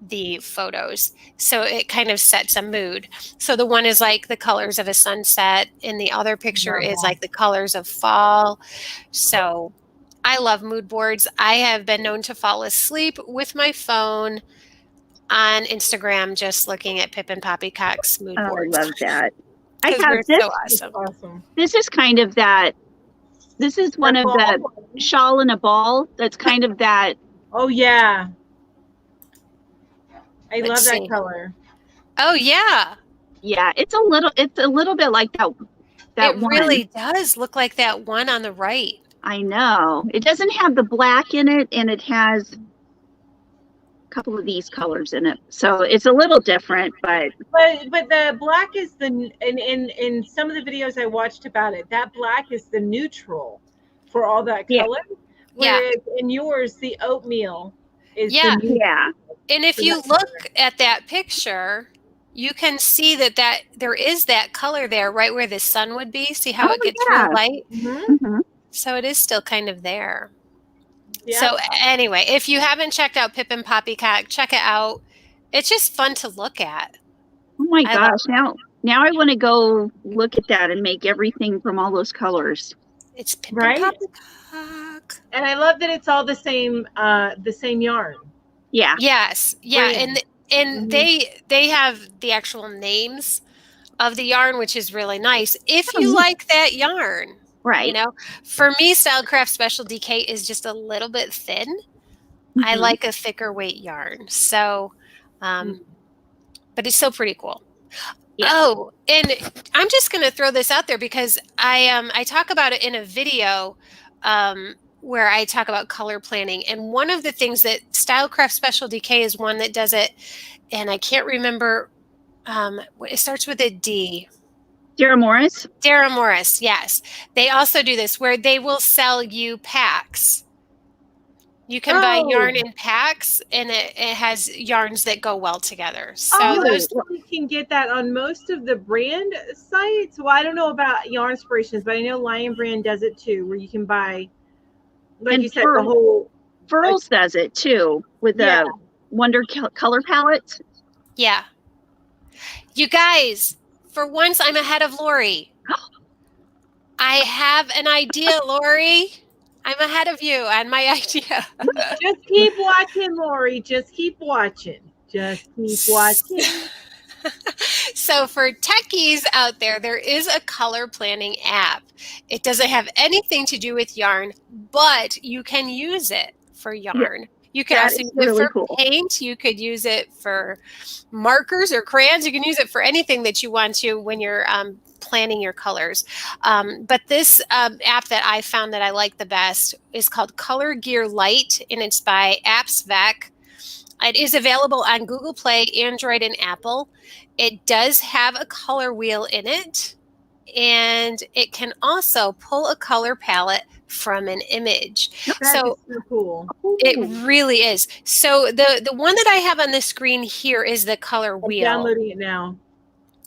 A: the photos, so it kind of sets a mood. So the one is like the colors of a sunset, and the other picture is like the colors of fall. So I love mood boards. I have been known to fall asleep with my phone on Instagram just looking at Pippin Poppycock's mood boards.
C: I love that. I have
A: this.
B: So awesome.
C: This is kind of that. This is one of the shawl and a ball. That's kind of that.
B: Oh yeah. I love that color.
A: Oh yeah.
C: Yeah, it's a little bit like that
A: It
C: one.
A: really does look like that one on the right.
C: I know. It doesn't have the black in it, and it has a couple of these colors in it. So it's a little different, but
B: the black is in some of the videos I watched about it, that black is the neutral for all that color. Whereas in yours, the oatmeal is the neutral.
A: And if you look at that picture, you can see that there is that color there right where the sun would be. See how it gets real light?
C: Mm-hmm.
A: So it is still kind of there.
B: Yeah.
A: So anyway, if you haven't checked out Pippin Poppycock, check it out. It's just fun to look at.
C: Oh my gosh. Now I want to go look at that and make everything from all those colors.
A: It's Pippin Poppycock.
B: And I love that it's all the same yarn.
C: Yeah.
A: Yes. Yeah. And they have the actual names of the yarn, which is really nice. If you like that yarn,
C: right.
A: You know, for me, Stylecraft Special DK is just a little bit thin. I like a thicker weight yarn. So, but it's still pretty cool. Yeah. Oh, and I'm just going to throw this out there because I talk about it in a video where I talk about color planning. And one of the things that Stylecraft Special DK is one that does it, and I can't remember, it starts with a D.
C: Dara Morris?
A: Dara Morris, yes. They also do this where they will sell you packs. You can buy yarn in packs, and it has yarns that go well together. So
B: you can get that on most of the brand sites. Well, I don't know about Yarn Inspirations, but I know Lion Brand does it too, where you can buy, like you said, the whole.
C: Furls does it too with the Wonder color palette.
A: Yeah. You guys, for once, I'm ahead of Lori. I have an idea, Lori. I'm ahead of you on my idea.
B: Just keep watching, Lori. Just keep watching. Just keep watching.
A: So for techies out there, there is a color planning app. It doesn't have anything to do with yarn, but you can use it for yarn. Yeah. You can also use it for paint. You could use it for markers or crayons. You can use it for anything that you want to when you're planning your colors. But this app that I found that I like the best is called Color Gear Lite, and it's by AppsVec. It is available on Google Play, Android, and Apple. It does have a color wheel in it, and it can also pull a color palette from an image.
B: That is so cool.
A: It really is. So the one that I have on the screen here is the color wheel.
B: I'm downloading it now.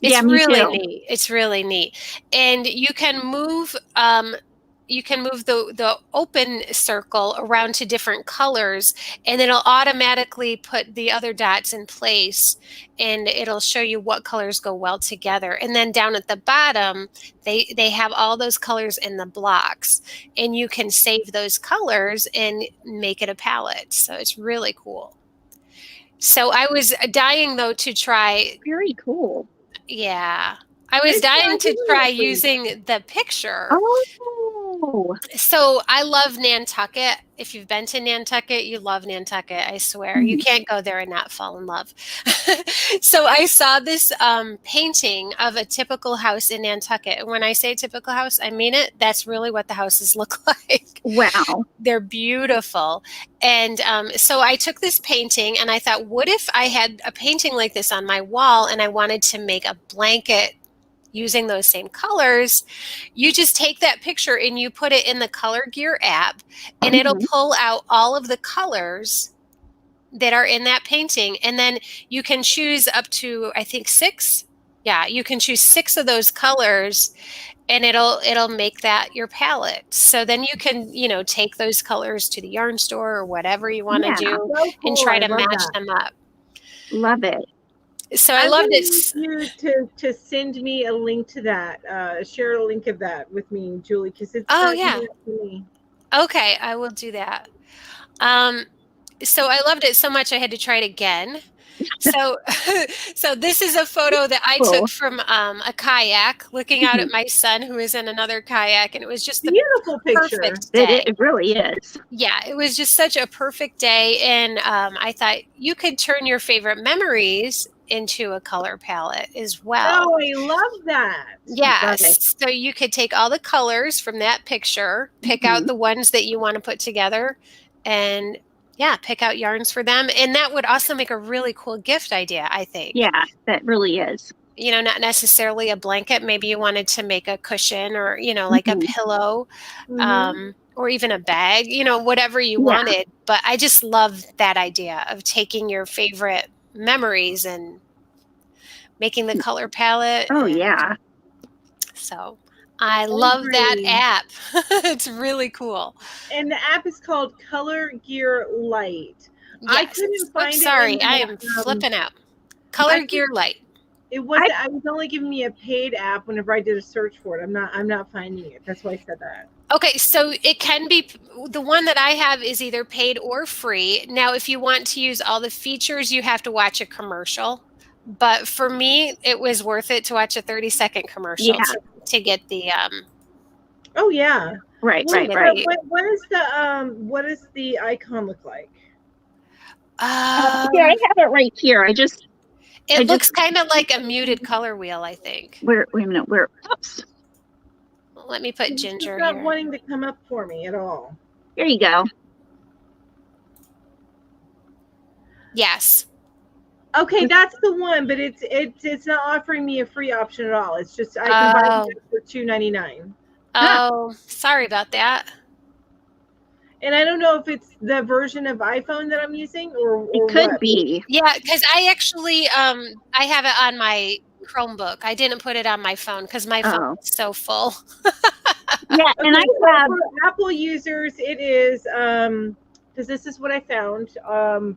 A: It's really neat. It's really neat. And you can move the open circle around to different colors, and it'll automatically put the other dots in place, and it'll show you what colors go well together. And then down at the bottom, they have all those colors in the blocks, and you can save those colors and make it a palette. So it's really cool. So I was dying though to try.
C: Very cool.
A: Yeah. I was dying to try using the picture.
C: Oh.
A: So I love Nantucket. If you've been to Nantucket, you love Nantucket, I swear. Mm-hmm. You can't go there and not fall in love. So I saw this painting of a typical house in Nantucket. And when I say typical house, I mean it. That's really what the houses look like.
C: Wow.
A: They're beautiful. And so I took this painting and I thought, what if I had a painting like this on my wall and I wanted to make a blanket using those same colors? You just take that picture and you put it in the Color Gear app, and it'll pull out all of the colors that are in that painting. And then you can choose up to, I think, 6. Yeah, you can choose 6 of those colors, and it'll make that your palette. So then you can, take those colors to the yarn store or whatever you want to do, so cool. And try to match them up.
C: Love it.
A: So I loved it.
B: You to send me a link to that. Share a link of that with me, Julie, because it's
A: to me. Okay, I will do that. So I loved it so much I had to try it again. So this is a photo that I took from a kayak, looking out at my son who is in another kayak, and it was just the
B: beautiful picture.
A: Perfect day.
C: It really is.
A: Yeah, it was just such a perfect day, and I thought you could turn your favorite memories into a color palette as well.
B: Oh, I love that.
A: Yes. So you could take all the colors from that picture, pick out the ones that you want to put together, and pick out yarns for them. And that would also make a really cool gift idea, I think.
C: Yeah, that really is.
A: Not necessarily a blanket. Maybe you wanted to make a cushion or, like a pillow, or even a bag, whatever you wanted. But I just love that idea of taking your favorite memories and making the color palette.
C: Oh, yeah.
A: So I love that app. It's really cool.
B: And the app is called Color Gear Lite.
A: Yes. I couldn't find it. Sorry, I am flipping out. Color Gear Lite.
B: It wasn't. I was only giving me a paid app whenever I did a search for it. I'm not finding it. That's why I said that.
A: Okay, so it can be, the one that I have is either paid or free. Now, if you want to use all the features, you have to watch a commercial. But for me, it was worth it to watch a 30-second commercial to get the.
B: Oh yeah.
C: Right.
B: What does the icon look like?
C: I have it right here.
A: It looks kind of like a muted color wheel, I think.
C: Wait a minute. Oops.
A: Let me put ginger
B: it's not
A: here.
B: Wanting to come up for me at all.
C: There you go.
A: Yes.
B: Okay, that's the one, but it's not offering me a free option at all. It's just I can buy it for $2.99.
A: Oh, sorry about that.
B: And I don't know if it's the version of iPhone that I'm using or
C: It could
B: what.
C: be.
A: Yeah, because I actually I have it on my Chromebook. I didn't put it on my phone because my phone is so full.
C: Yeah, and I have
B: for Apple users, it is because this is what I found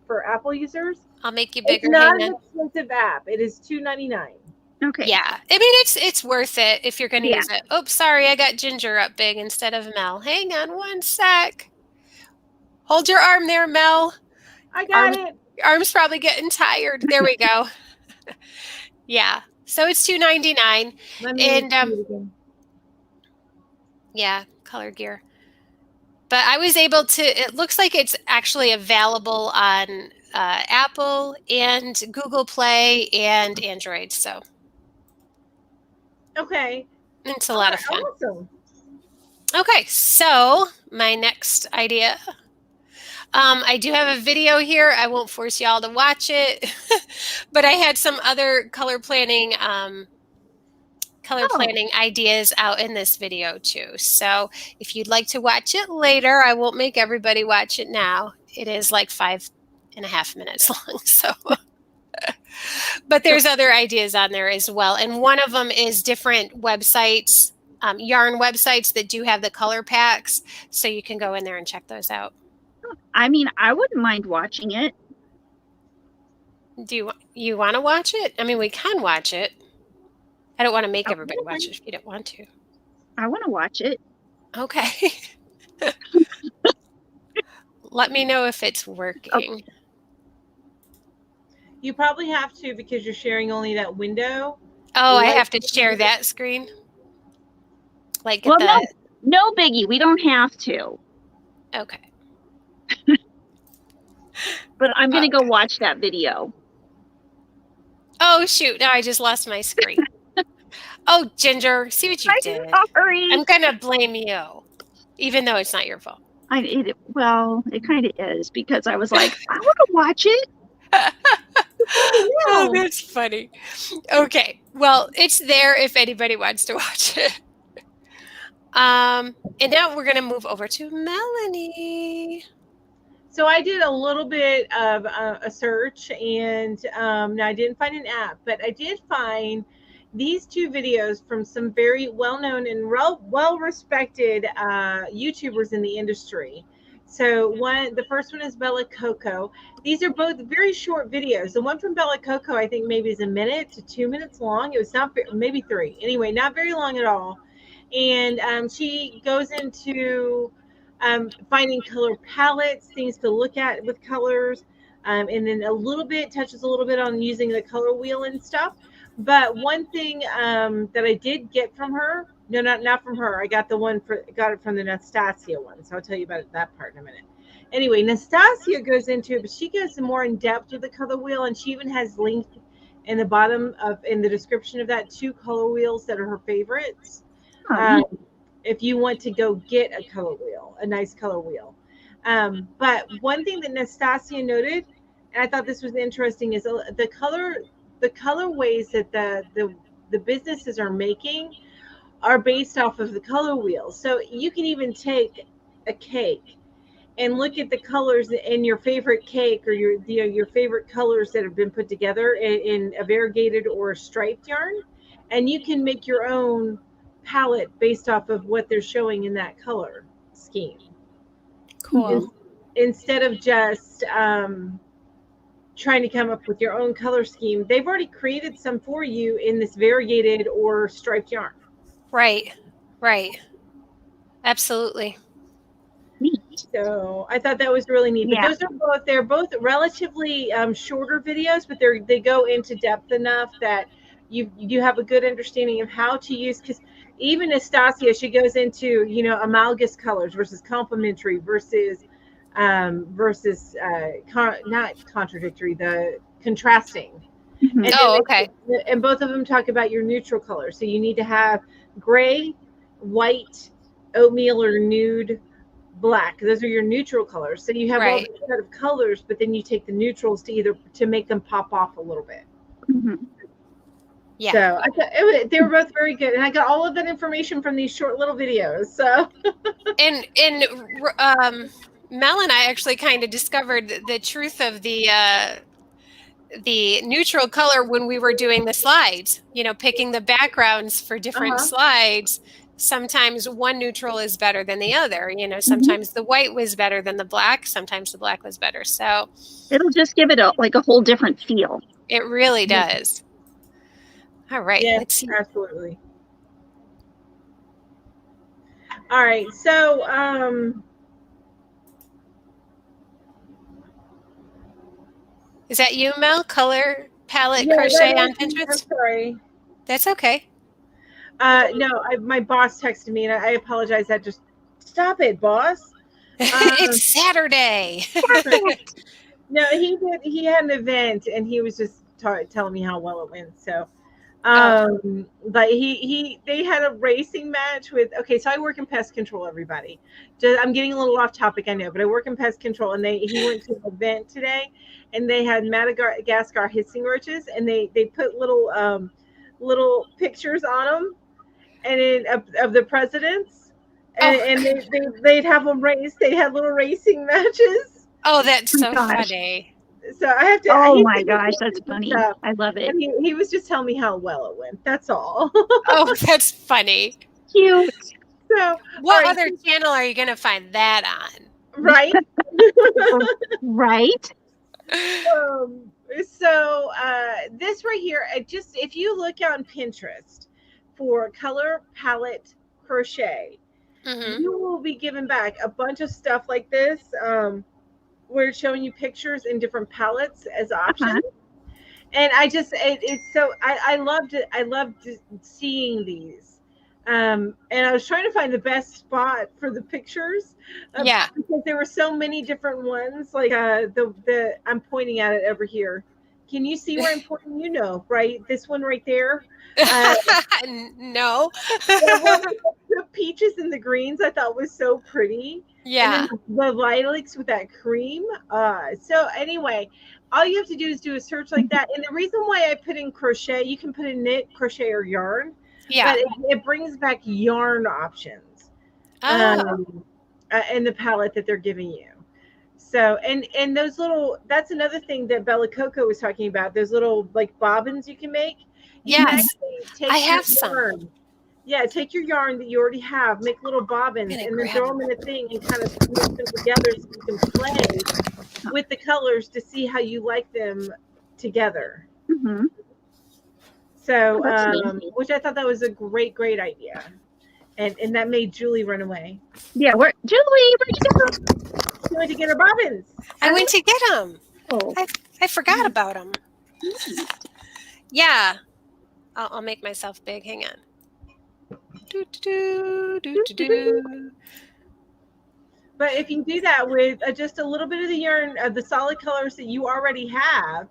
B: for Apple users.
A: I'll make you bigger.
B: It's not
A: Hang
B: an
A: on.
B: expensive app. It is $2.99.
C: Okay.
A: Yeah, I mean it's worth it if you're going to use it. Oops, sorry, I got Ginger up big instead of Mel. Hang on one sec. Hold your arm there, Mel.
B: I got it.
A: Arm's probably getting tired. There we go. Yeah. So it's $2.99. And yeah, color gear. But I was able to, it looks like it's actually available on Apple and Google Play and Android. So
B: okay.
A: It's a lot of fun.
B: Awesome.
A: Okay, so my next idea. I do have a video here. I won't force y'all to watch it, but I had some other color planning ideas out in this video too. So if you'd like to watch it later, I won't make everybody watch it now. It is like 5.5 minutes long. So, but there's other ideas on there as well. And one of them is different websites, yarn websites that do have the color packs. So you can go in there and check those out.
C: I mean, I wouldn't mind watching it.
A: Do you want to watch it? I mean, we can watch it. I don't want to make everybody watch it if you don't want to.
C: I want to watch it.
A: Okay. Let me know if it's working. Okay.
B: You probably have to because you're sharing only that window.
A: Oh, I have to share that screen? Like
C: well, no biggie. We don't have to.
A: Okay.
C: But I'm going to go watch that video.
A: Oh, shoot. Now I just lost my screen. Oh, Ginger, see what you did.
C: Sorry.
A: I'm going to blame you, even though it's not your fault.
C: Well, it kind of is because I was like, I want to watch it.
A: Oh, that's funny. Okay. Well, it's there if anybody wants to watch it. And now we're going to move over to Melanie.
B: So I did a little bit of a search, and now I didn't find an app, but I did find these two videos from some very well-known and well-respected YouTubers in the industry. So the first one is Bella Coco. These are both very short videos. The one from Bella Coco, I think maybe is 1 minute to 2 minutes long. It was not, maybe 3. Anyway, not very long at all. And she goes into finding color palettes, things to look at with colors, and then touches a little bit on using the color wheel and stuff. But one thing that I did get from her, no, not from her. I got it from the Nastasia one. So I'll tell you about that part in a minute. Anyway, Nastasia goes into it, but she goes more in depth with the color wheel, and she even has linked in the bottom in the description of that 2 color wheels that are her favorites. If you want to go get a color wheel, a nice color wheel. But one thing that Nastasia noted, and I thought this was interesting, is the colorways that the businesses are making are based off of the color wheels. So you can even take a cake and look at the colors in your favorite cake or your favorite colors that have been put together in a variegated or a striped yarn, and you can make your own palette based off of what they're showing in that color scheme.
A: Cool.
B: Instead of just trying to come up with your own color scheme, they've already created some for you in this variegated or striped yarn.
A: Right. Absolutely.
C: Neat.
B: So I thought that was really neat.
C: Yeah.
B: But they're both relatively shorter videos, but they go into depth enough that you have a good understanding of how to use, because even Nastasia, she goes into, amalgous colors versus complementary versus not contradictory, the contrasting.
C: Mm-hmm.
B: And
A: okay.
B: And both of them talk about your neutral colors. So you need to have gray, white, oatmeal or nude, black. Those are your neutral colors. So you have all
A: Right.
B: these set of colors, but then you take the neutrals to make them pop off a little bit.
A: Yeah.
B: So I thought they were both very good, and I got all of that information from these short little videos. So
A: And Mel and I actually kind of discovered the truth of the neutral color when we were doing the slides, picking the backgrounds for different slides. Sometimes one neutral is better than the other. Sometimes the white was better than the black. Sometimes the black was better. So
C: it'll just give it a whole different feel.
A: It really does. All right.
B: Yes,
A: let's see.
B: Absolutely. All right. So,
A: is that you, Mel? Color palette crochet on Pinterest?
B: I'm sorry.
A: That's okay.
B: No, my boss texted me, and I apologize. I just stop it, boss.
A: It's Saturday.
B: No, he had an event, and he was just telling me how well it went. So, but they had a racing match with. Okay, so I work in pest control. Everybody, I'm getting a little off topic, I know, but I work in pest control, and he went to an event today, and they had Madagascar hissing roaches, and they put little pictures on them, and of the presidents, and they'd have them race. They had little racing matches.
A: Oh, that's so funny.
B: So I have to.
C: Oh my gosh, that's funny. I love it.
B: And he was just telling me how well it went. That's all.
A: Oh, that's funny.
C: Cute.
B: So
A: what other channel are you going to find that on?
B: Right.
C: Right.
B: So this right here, if you look on Pinterest for color palette crochet, you will be given back a bunch of stuff like this. Where it's showing you pictures in different palettes as options. And I loved it. I loved seeing these. And I was trying to find the best spot for the pictures. Because there were so many different ones. Like I'm pointing at it over here. Can you see where I'm pointing? Right? This one right there.
A: No.
B: The peaches and the greens I thought was so pretty.
A: Yeah.
B: And then the lilacs with that cream. So anyway, all you have to do is do a search like that. And the reason why I put in crochet, you can put in knit, crochet, or yarn.
A: Yeah.
B: But it brings back yarn options. In the palette that they're giving you. So and those that's another thing that Bella Coco was talking about. Those little like bobbins you can make.
A: Yes. I have some.
B: Yeah, take your yarn that you already have, make little bobbins, and then throw them in a thing and kind of mix them together so you can play with the colors to see how you like them together. So, which I thought that was a great idea. And that made Julie run away.
C: Yeah, where'd you go?
B: She went to get her bobbins.
A: I went to get them.
C: Oh.
A: I forgot about them. Yeah. I'll make myself big. Hang on.
B: But if you do that with just a little bit of the yarn of the solid colors that you already have,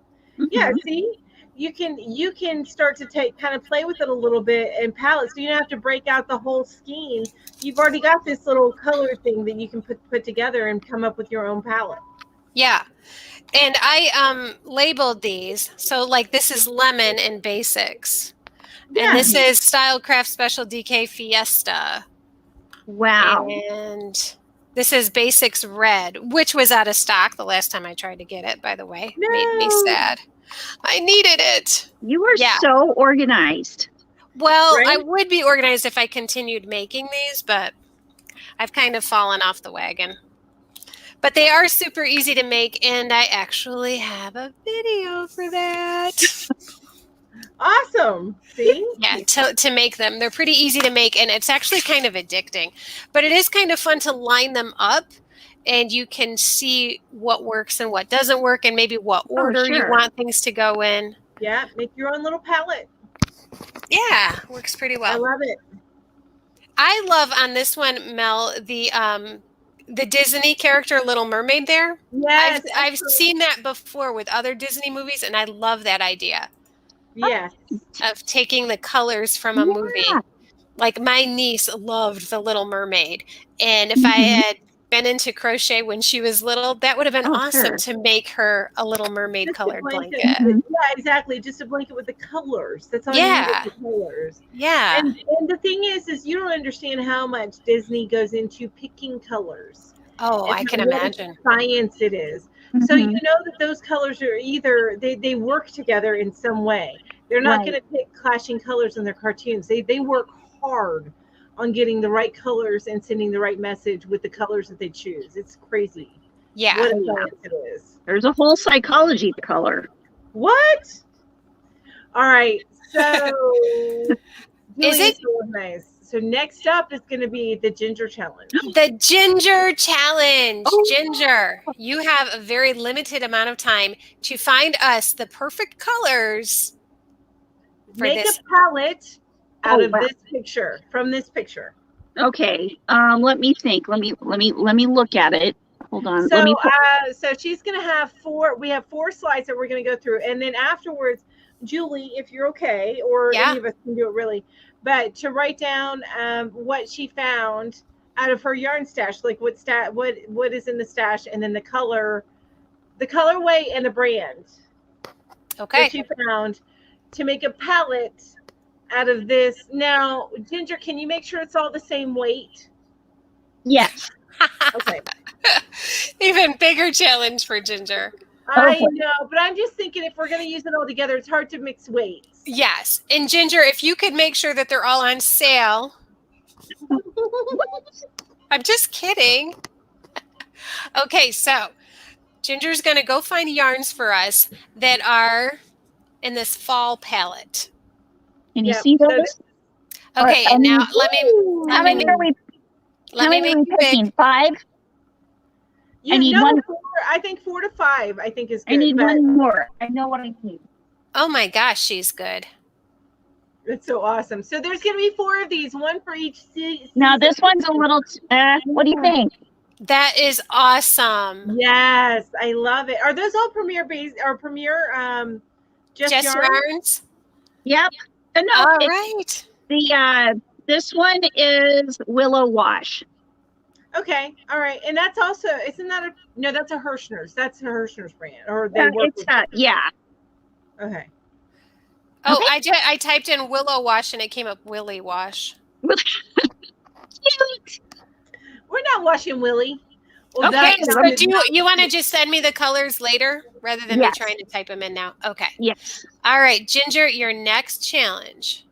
B: see, you can start to kind of play with it a little bit in palettes. So you don't have to break out the whole scheme. You've already got this little color thing that you can put together and come up with your own palette.
A: Yeah. And I labeled these. So like this is lemon in basics. And this is Stylecraft Special DK Fiesta.
C: Wow.
A: And this is Basics Red, which was out of stock the last time I tried to get it, by the way.
B: No.
A: Made me sad. I needed it.
C: You were so organized.
A: Well, I would be organized if I continued making these, but I've kind of fallen off the wagon. But they are super easy to make, and I actually have a video for that.
B: Awesome. See?
A: Yeah, to make them. They're pretty easy to make, and it's actually kind of addicting. But it is kind of fun to line them up, and you can see what works and what doesn't work, and maybe what order you want things to go in.
B: Yeah, make your own little palette.
A: Yeah, works pretty well.
B: I love it.
A: I love on this one, Mel, the Disney character Little Mermaid there.
B: Yes.
A: I've seen that before with other Disney movies, and I love that idea.
B: Yes.
A: Of taking the colors from a movie. Like my niece loved The Little Mermaid. And if I had been into crochet when she was little, that would have been awesome to make her a Little Mermaid colored blanket.
B: Yeah, exactly. Just a blanket with the colors. That's all you need is the colors.
A: Yeah.
B: And the thing is you don't understand how much Disney goes into picking colors.
A: Oh, I can imagine.
B: Science it is. So you know that those colors are either they work together in some way. They're not going to pick clashing colors in their cartoons. They work hard on getting the right colors and sending the right message with the colors that they choose. It's crazy.
A: Yeah.
B: What a science it is.
C: There's a whole psychology to color.
B: What? All right. So
A: is it
B: so nice? So next up is going to be the Ginger Challenge.
A: The Ginger Challenge. Ginger, you have a very limited amount of time to find us the perfect colors.
B: Make a palette out of this picture, from this picture.
C: Okay. Let me think. Let me look at it. Hold on.
B: So so she's gonna have we have 4 slides that we're gonna go through, and then afterwards, Julie, if you're okay, or any of us can do it really, but to write down what she found out of her yarn stash, like what is in the stash, and then the colorway and the brand.
A: Okay.
B: That she found, to make a palette out of this. Now, Ginger, can you make sure it's all the same weight?
C: Yes.
B: Okay.
A: Even bigger challenge for Ginger.
B: I know, but I'm just thinking if we're going to use it all together, it's hard to mix weights.
A: Yes. And Ginger, if you could make sure that they're all on sale. I'm just kidding. Okay, so Ginger's going to go find yarns for us that are in this fall palette.
C: Can you see those?
A: Okay, and now let me
C: picking 5.
B: I need 1. I think 4 to 5. I think is good.
C: I need 1 more. I know what I need.
A: Oh my gosh, she's good.
B: It's so awesome. So there's going to be 4 of these, 1 for each season.
C: Now this one's a little. What do you think?
A: That is awesome.
B: Yes, I love it. Are those all Premier base or Premier just yarns?
C: Yep.
A: No. All right.
C: This one is Willow Wash.
B: Okay. All right. And that's also, isn't that that's a Hirschner's. That's a Hirschner's brand. Or they work with
C: yeah.
B: Okay.
A: Oh, okay. I typed in Willow Wash and it came up Willy Wash.
C: Cute.
B: We're not washing Willy.
A: Well, okay. So do you want to just send me the colors later rather than me trying to type them in now? Okay.
C: Yes.
A: All right, Ginger, your next challenge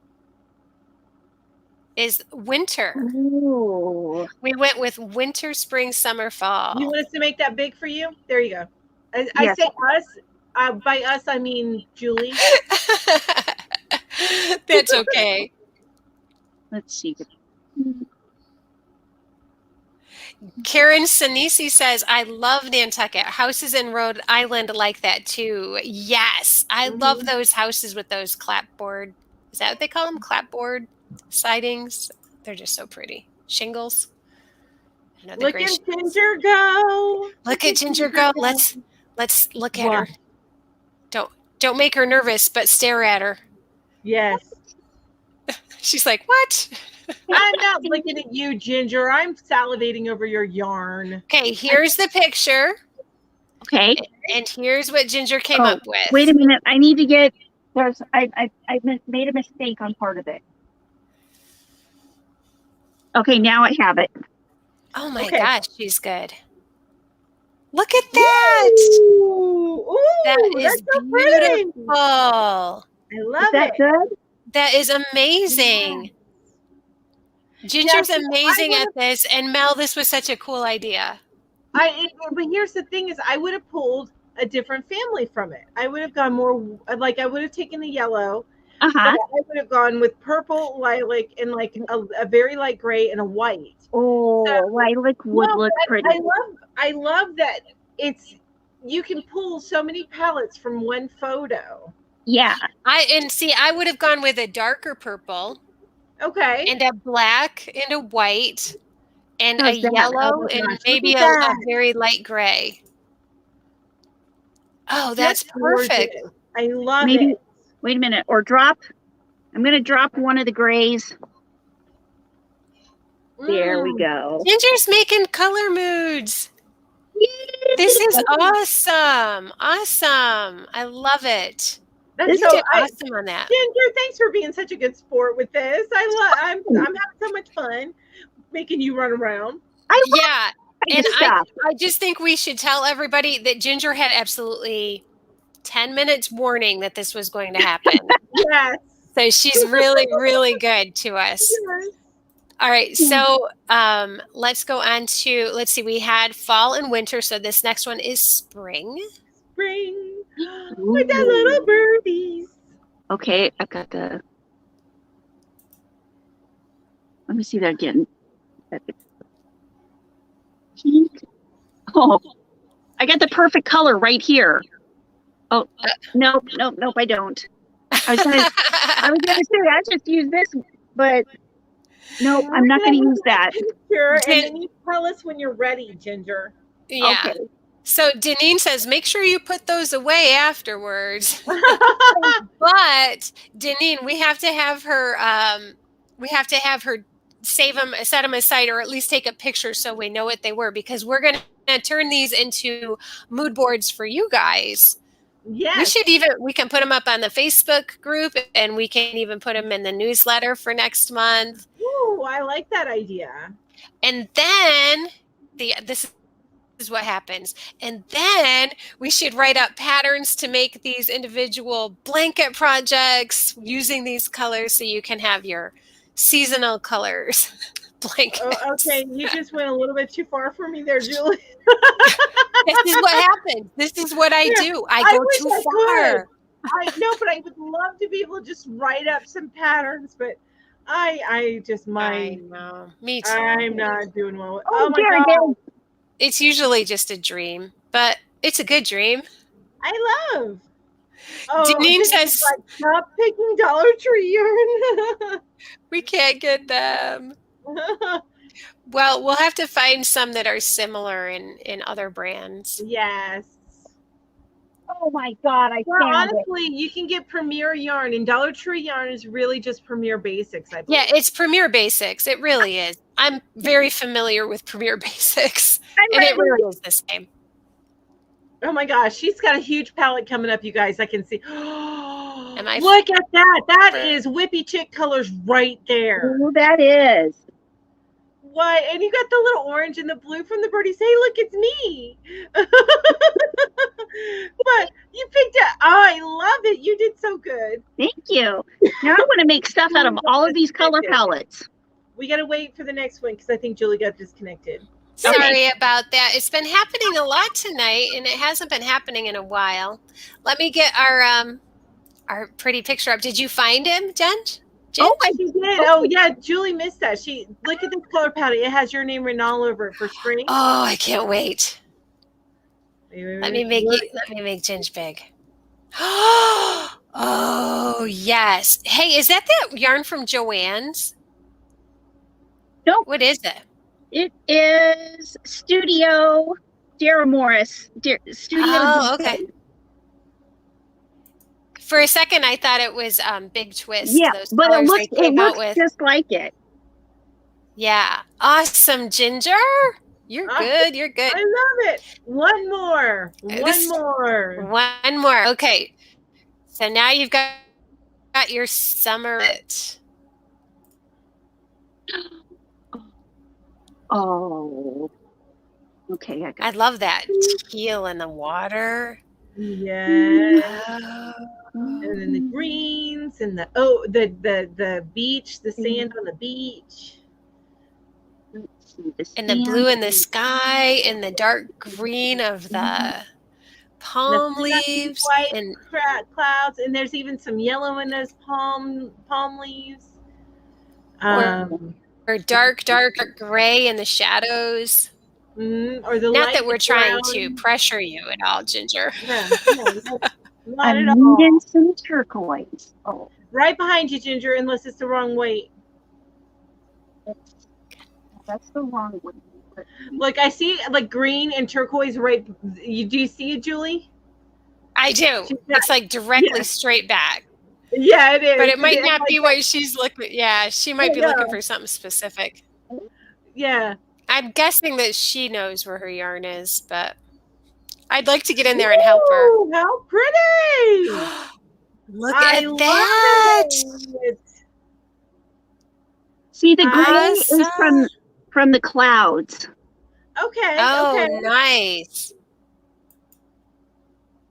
A: is winter.
C: Ooh.
A: We went with winter, spring, summer, fall.
B: You want us to make that big for you? There you go. I say us. By us, I mean Julie.
A: That's okay.
C: Let's see.
A: Karen Sinisi says, I love Nantucket. Houses in Rhode Island like that too. Yes. I love those houses with those clapboard. Is that what they call them? Clapboard sidings. They're just so pretty. Shingles.
B: Look at Ginger go.
A: Look at Ginger go. Let's look at her. Don't make her nervous, but stare at her.
B: Yes.
A: She's like, what?
B: I'm not looking at you, Ginger. I'm salivating over your yarn.
A: Okay, here's the picture.
C: Okay.
A: And here's what Ginger came up with.
C: Wait a minute. I need to get I made a mistake on part of it. Okay, now I have it.
A: Oh my gosh, she's good. Look at that.
B: Ooh,
A: that is
B: so
A: beautiful.
B: I love
C: it. Good?
A: That is amazing. Yeah. Ginger's amazing at this, and Mel, this was such a cool idea.
B: But here's the thing: is I would have pulled a different family from it. I would have gone more like I would have taken the yellow. I would have gone with purple, lilac, and like a very light gray and a white.
C: Oh, so, lilac would look pretty.
B: I love that you can pull so many palettes from one photo.
C: Yeah.
A: I would have gone with a darker purple.
B: Okay.
A: And a black and a white and a yellow and maybe a very light gray. Oh, that's perfect.
B: Gorgeous. I love it.
C: Wait a minute. Or I'm going to drop one of the grays. There we go.
A: Ginger's making color moods.
C: Yay!
A: This is awesome. Awesome. I love it.
B: That's
A: You did awesome on that.
B: Ginger, thanks for being such a good sport with this. I'm having so much fun making you run around.
A: Yeah. And I just think we should tell everybody that Ginger had absolutely 10 minutes warning that this was going to happen.
B: Yes.
A: So she's really, really good to us.
B: Yes.
A: All right. So let's go on to, let's see, we had fall and winter. So this next one is spring.
B: Spring. With the little birdies.
C: Okay, I've got the. Let me see that again. Pink. Oh, I got the perfect color right here. Oh, nope, I don't. I was gonna say I just use this, but nope, I'm not gonna use that.
B: Sure, and then you tell us when you're ready, Ginger.
A: Yeah.
C: Okay.
A: So Deneen says, make sure you put those away afterwards. But Deneen, we have to have her save them, set them aside, or at least take a picture so we know what they were, because we're going to turn these into mood boards for you guys.
B: Yes.
A: We can put them up on the Facebook group, and we can even put them in the newsletter for next month.
B: Ooh, I like that idea.
A: And then this is what happens. And then we should write up patterns to make these individual blanket projects using these colors, so you can have your seasonal colors blankets.
B: Oh, okay, you just went a little bit too far for me there, Julie.
A: This is what happens. This is what I do. I go too far.
B: I know, but I would love to be able to just write up some patterns, but I just might.
A: I know. Me too.
B: I'm not doing well.
C: Oh my God.
A: It's usually just a dream, but it's a good dream.
B: I love. Oh,
A: Deneen says,
B: like, stop picking Dollar Tree yarn.
A: We can't get them. Well, we'll have to find some that are similar in other brands.
B: Yes.
C: Oh my God,
B: honestly, you can get Premier yarn, and Dollar Tree yarn is really just Premier Basics, I believe.
A: Yeah, it's Premier Basics. It really is. I'm very familiar with Premier Basics, and it really is the same.
B: Oh my gosh, she's got a huge palette coming up, you guys. I can see.
A: Look
B: at that. That is Whippy Chick colors right there.
C: Oh, that is.
B: What? And you got the little orange and the blue from the birdies. Hey, look, it's me. But you picked it. Oh, I love it. You did so good.
C: Thank you. Now I want to make stuff out of all of these color palettes.
B: We got to wait for the next one because I think Julie got disconnected.
A: Sorry about that. It's been happening a lot tonight, and it hasn't been happening in a while. Let me get our pretty picture up. Did you find him, Jen?
B: Oh, she did. Oh, yeah. Julie missed that. Look at this color palette. It has your name written all over it for spring.
A: Oh, I can't wait. Let me make Ginge big. Oh, yes. Hey, is that yarn from Joann's?
C: Nope.
A: What is it?
C: It is Studio Dara Morris. Studio.
A: Oh, okay. For a second, I thought it was Big Twist.
C: Yeah,
A: those
C: but it looks
A: with.
C: just like it.
A: Yeah. Awesome, Ginger. You're good. You're good.
B: I love it. One more.
A: One more. Okay. So now you've got your summer.
C: Oh. Okay.
A: I love that teal in the water.
B: Yeah. And then the greens and the beach, the sand on the beach.
A: And the blue in the sky and the dark green of the palm leaves
B: white
A: and
B: clouds, and there's even some yellow in those palm leaves.
A: Or dark gray in the shadows.
B: Or the
A: not that we're trying to pressure you at all, Ginger.
B: Not at all.
C: I'm needing some turquoise. Oh,
B: right behind you, Ginger, unless it's the wrong weight.
C: That's the wrong one.
B: Look, I see like green and turquoise right. Do you see it, Julie?
A: I do. It's like directly straight back.
B: Yeah, it is.
A: But it might not be what she's looking. Yeah, she might be looking for something specific.
B: Yeah.
A: I'm guessing that she knows where her yarn is, but I'd like to get in there and help her.
B: Ooh, how pretty!
A: Look
B: I
A: at that!
B: love it.
C: See, the gray is
A: Awesome.
C: from the clouds.
B: Okay.
A: Oh,
B: Okay.
A: nice.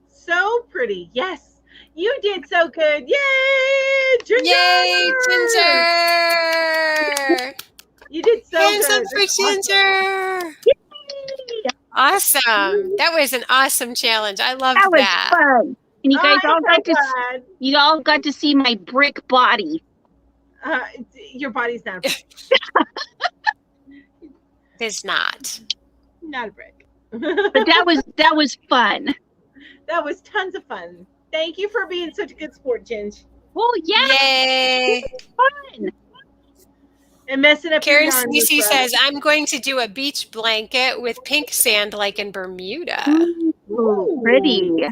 B: So pretty. Yes. You did so good. Yay! Ginger!
A: Yay, Ginger!
B: You did so
A: Hands
B: good.
A: up for
B: That's awesome.
A: Ginger!
C: Yay!
A: Awesome. That was an awesome challenge. I loved
C: That was
A: that.
C: fun. And you guys
B: I'm so glad.
C: you all got to see my brick body.
B: Your body's not a brick.
A: It's not.
B: Not a brick.
C: But that was fun.
B: That was tons of fun. Thank you for being such a good sport, Ginge.
C: Oh yeah.
A: Yay.
C: Fun.
B: And messing up
A: Karen
B: your yarn.
A: Cece says, I'm going to do a beach blanket with pink sand like in Bermuda.
C: Ooh, pretty.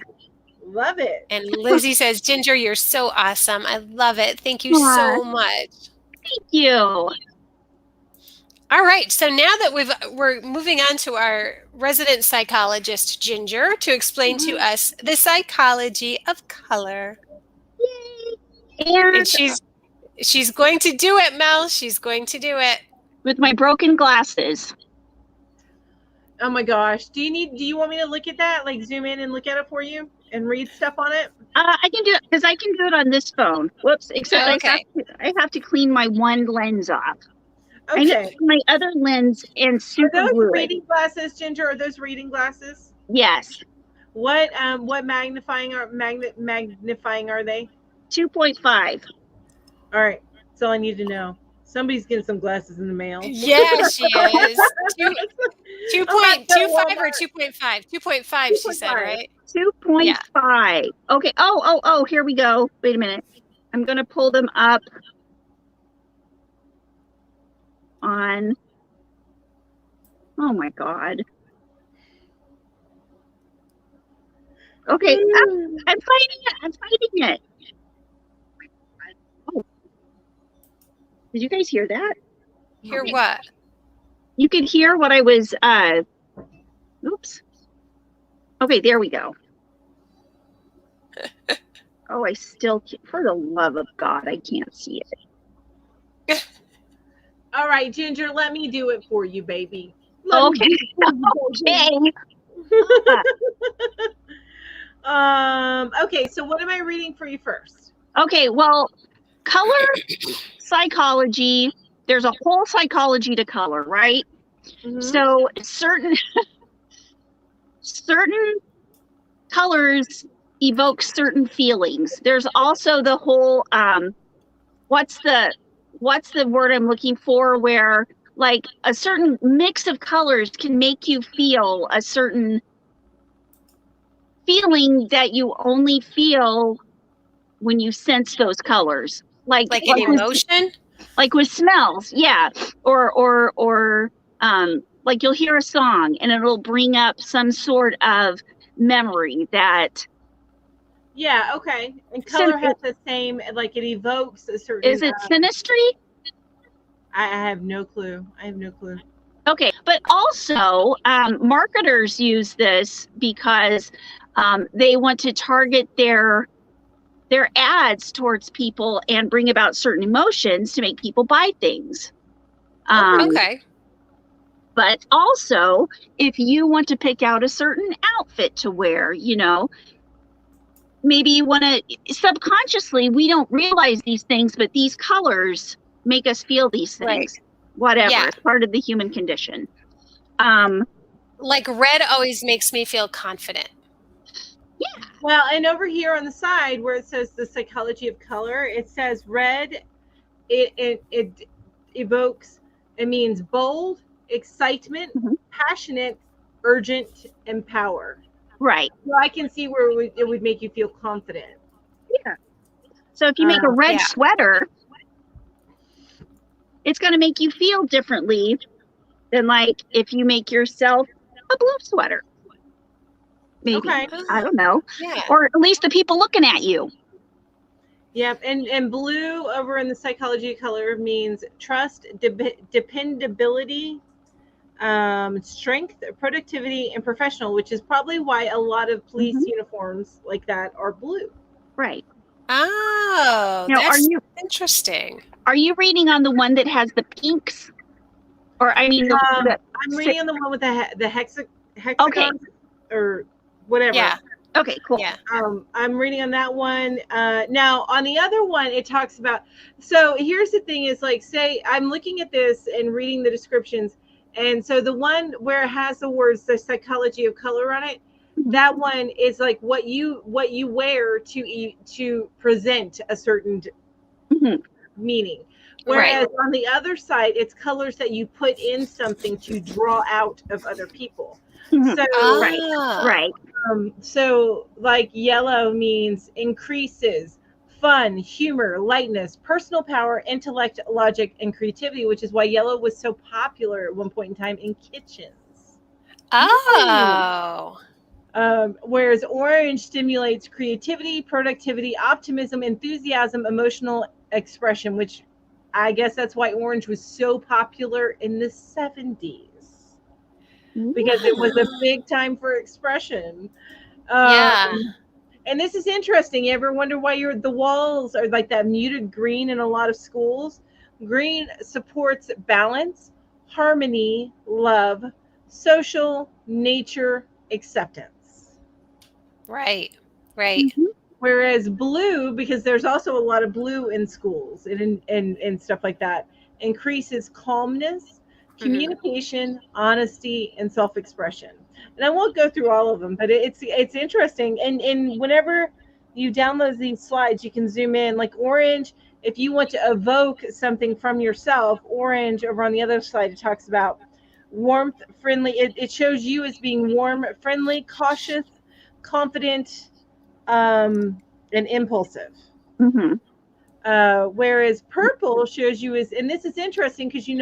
B: Love it.
A: And Lizzie says, Ginger, you're so awesome. I love it. Thank you so much.
C: Thank you.
A: All right. So now that we're moving on to our resident psychologist, Ginger, to explain to us the psychology of color.
C: Yay.
A: And she's going to do it, Mel. She's going to do it.
C: With my broken glasses.
B: Oh my gosh. Do you want me to look at that? Like zoom in and look at it for you and read stuff on it?
C: I can do it because I can do it on this phone. Whoops. Except
A: okay.
C: I have to clean my one lens off.
B: Okay.
C: I need my other lens and super
B: Are those
C: glue
B: reading glasses, Ginger? Are those reading glasses?
C: Yes.
B: What magnifying are they?
C: 2.5.
B: All right. That's all I need to know. Somebody's getting some glasses in the mail.
A: Yeah, she is. 2.25 or 2.5? 2.5, she said, right?
C: 2.5. Yeah. Okay. Oh, here we go. Wait a minute. I'm going to pull them up on. Oh my God. Okay. I'm fighting it. Oh. Did you guys hear that?
A: Hear what?
C: You could hear what I was, oops. Okay, there we go. Oh, I still can't, for the love of God, I can't see it.
B: All right, Ginger, let me do it for you, baby.
C: Okay.
B: Okay, so what am I reading for you first?
C: Okay, well, color psychology, there's a whole psychology to color, right? Mm-hmm. So certain colors evoke certain feelings. There's also the whole what's the word I'm looking for, where like a certain mix of colors can make you feel a certain feeling that you only feel when you sense those colors. Like
A: an emotion?
C: Like with smells, yeah. Or like you'll hear a song and it'll bring up some sort of memory that.
B: Yeah, okay. And color has the same, like it evokes a certain.
C: Is it synastry?
B: I have no clue.
C: Okay, but also marketers use this because they want to target their ads towards people and bring about certain emotions to make people buy things.
A: Okay.
C: But also, if you want to pick out a certain outfit to wear, maybe you want to, subconsciously, we don't realize these things, but these colors make us feel these things. Right. Whatever, yeah. It's part of the human condition.
A: Like red always makes me feel confident.
C: Yeah.
B: Well, and over here on the side where it says the psychology of color, it says red, it evokes, it means bold, excitement, mm-hmm. passionate, urgent, and power.
C: Right.
B: So I can see where it would make you feel confident.
C: Yeah. So if you make a red sweater, it's going to make you feel differently than like if you make yourself a blue sweater. Maybe. Okay. I don't know. Yeah. Or at least the people looking at you.
B: Yep. And blue over in the psychology of color means trust, dependability, strength, productivity, and professional, which is probably why a lot of police uniforms like that are blue.
C: Right.
A: Oh,
C: now,
A: that's interesting.
C: Are you reading on the one that has the pinks? Or I mean,
B: I'm reading on the one with the hexagons or whatever.
A: Yeah.
C: Okay, cool.
A: Yeah.
B: I'm reading on that one. Now on the other one, it talks about. So here's the thing: is like, say I'm looking at this and reading the descriptions, and so the one where it has the words "the psychology of color" on it, that one is like what you wear to present a certain meaning. Whereas on the other side, it's colors that you put in something to draw out of other people. So,
C: right.
B: So like yellow means increases fun, humor, lightness, personal power, intellect, logic, and creativity, which is why yellow was so popular at one point in time in kitchens.
A: Oh.
B: Whereas orange stimulates creativity, productivity, optimism, enthusiasm, emotional expression, which I guess that's why orange was so popular in the 70s because it was a big time for expression. And this is interesting. You ever wonder why the walls are like that muted green in a lot of schools? Green supports balance, harmony, love, social, nature, acceptance.
A: Right. Right.
B: Whereas blue, because there's also a lot of blue in schools and stuff like that, increases calmness, communication, honesty, and self-expression. And I won't go through all of them, but it's interesting. And whenever you download these slides, you can zoom in. Like orange, if you want to evoke something from yourself, orange over on the other side, it talks about warmth, friendly. It shows you as being warm, friendly, cautious, confident, and impulsive. Whereas purple shows you as, and this is interesting because you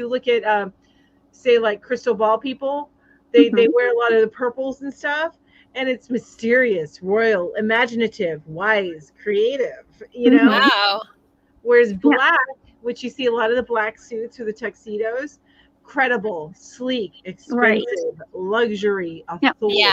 B: look at say like crystal ball people, they wear a lot of the purples and stuff, and it's mysterious, royal, imaginative, wise, creative.
A: Wow.
B: Whereas black, which you see a lot of the black suits or the tuxedos, credible, sleek, expensive, luxury, authority.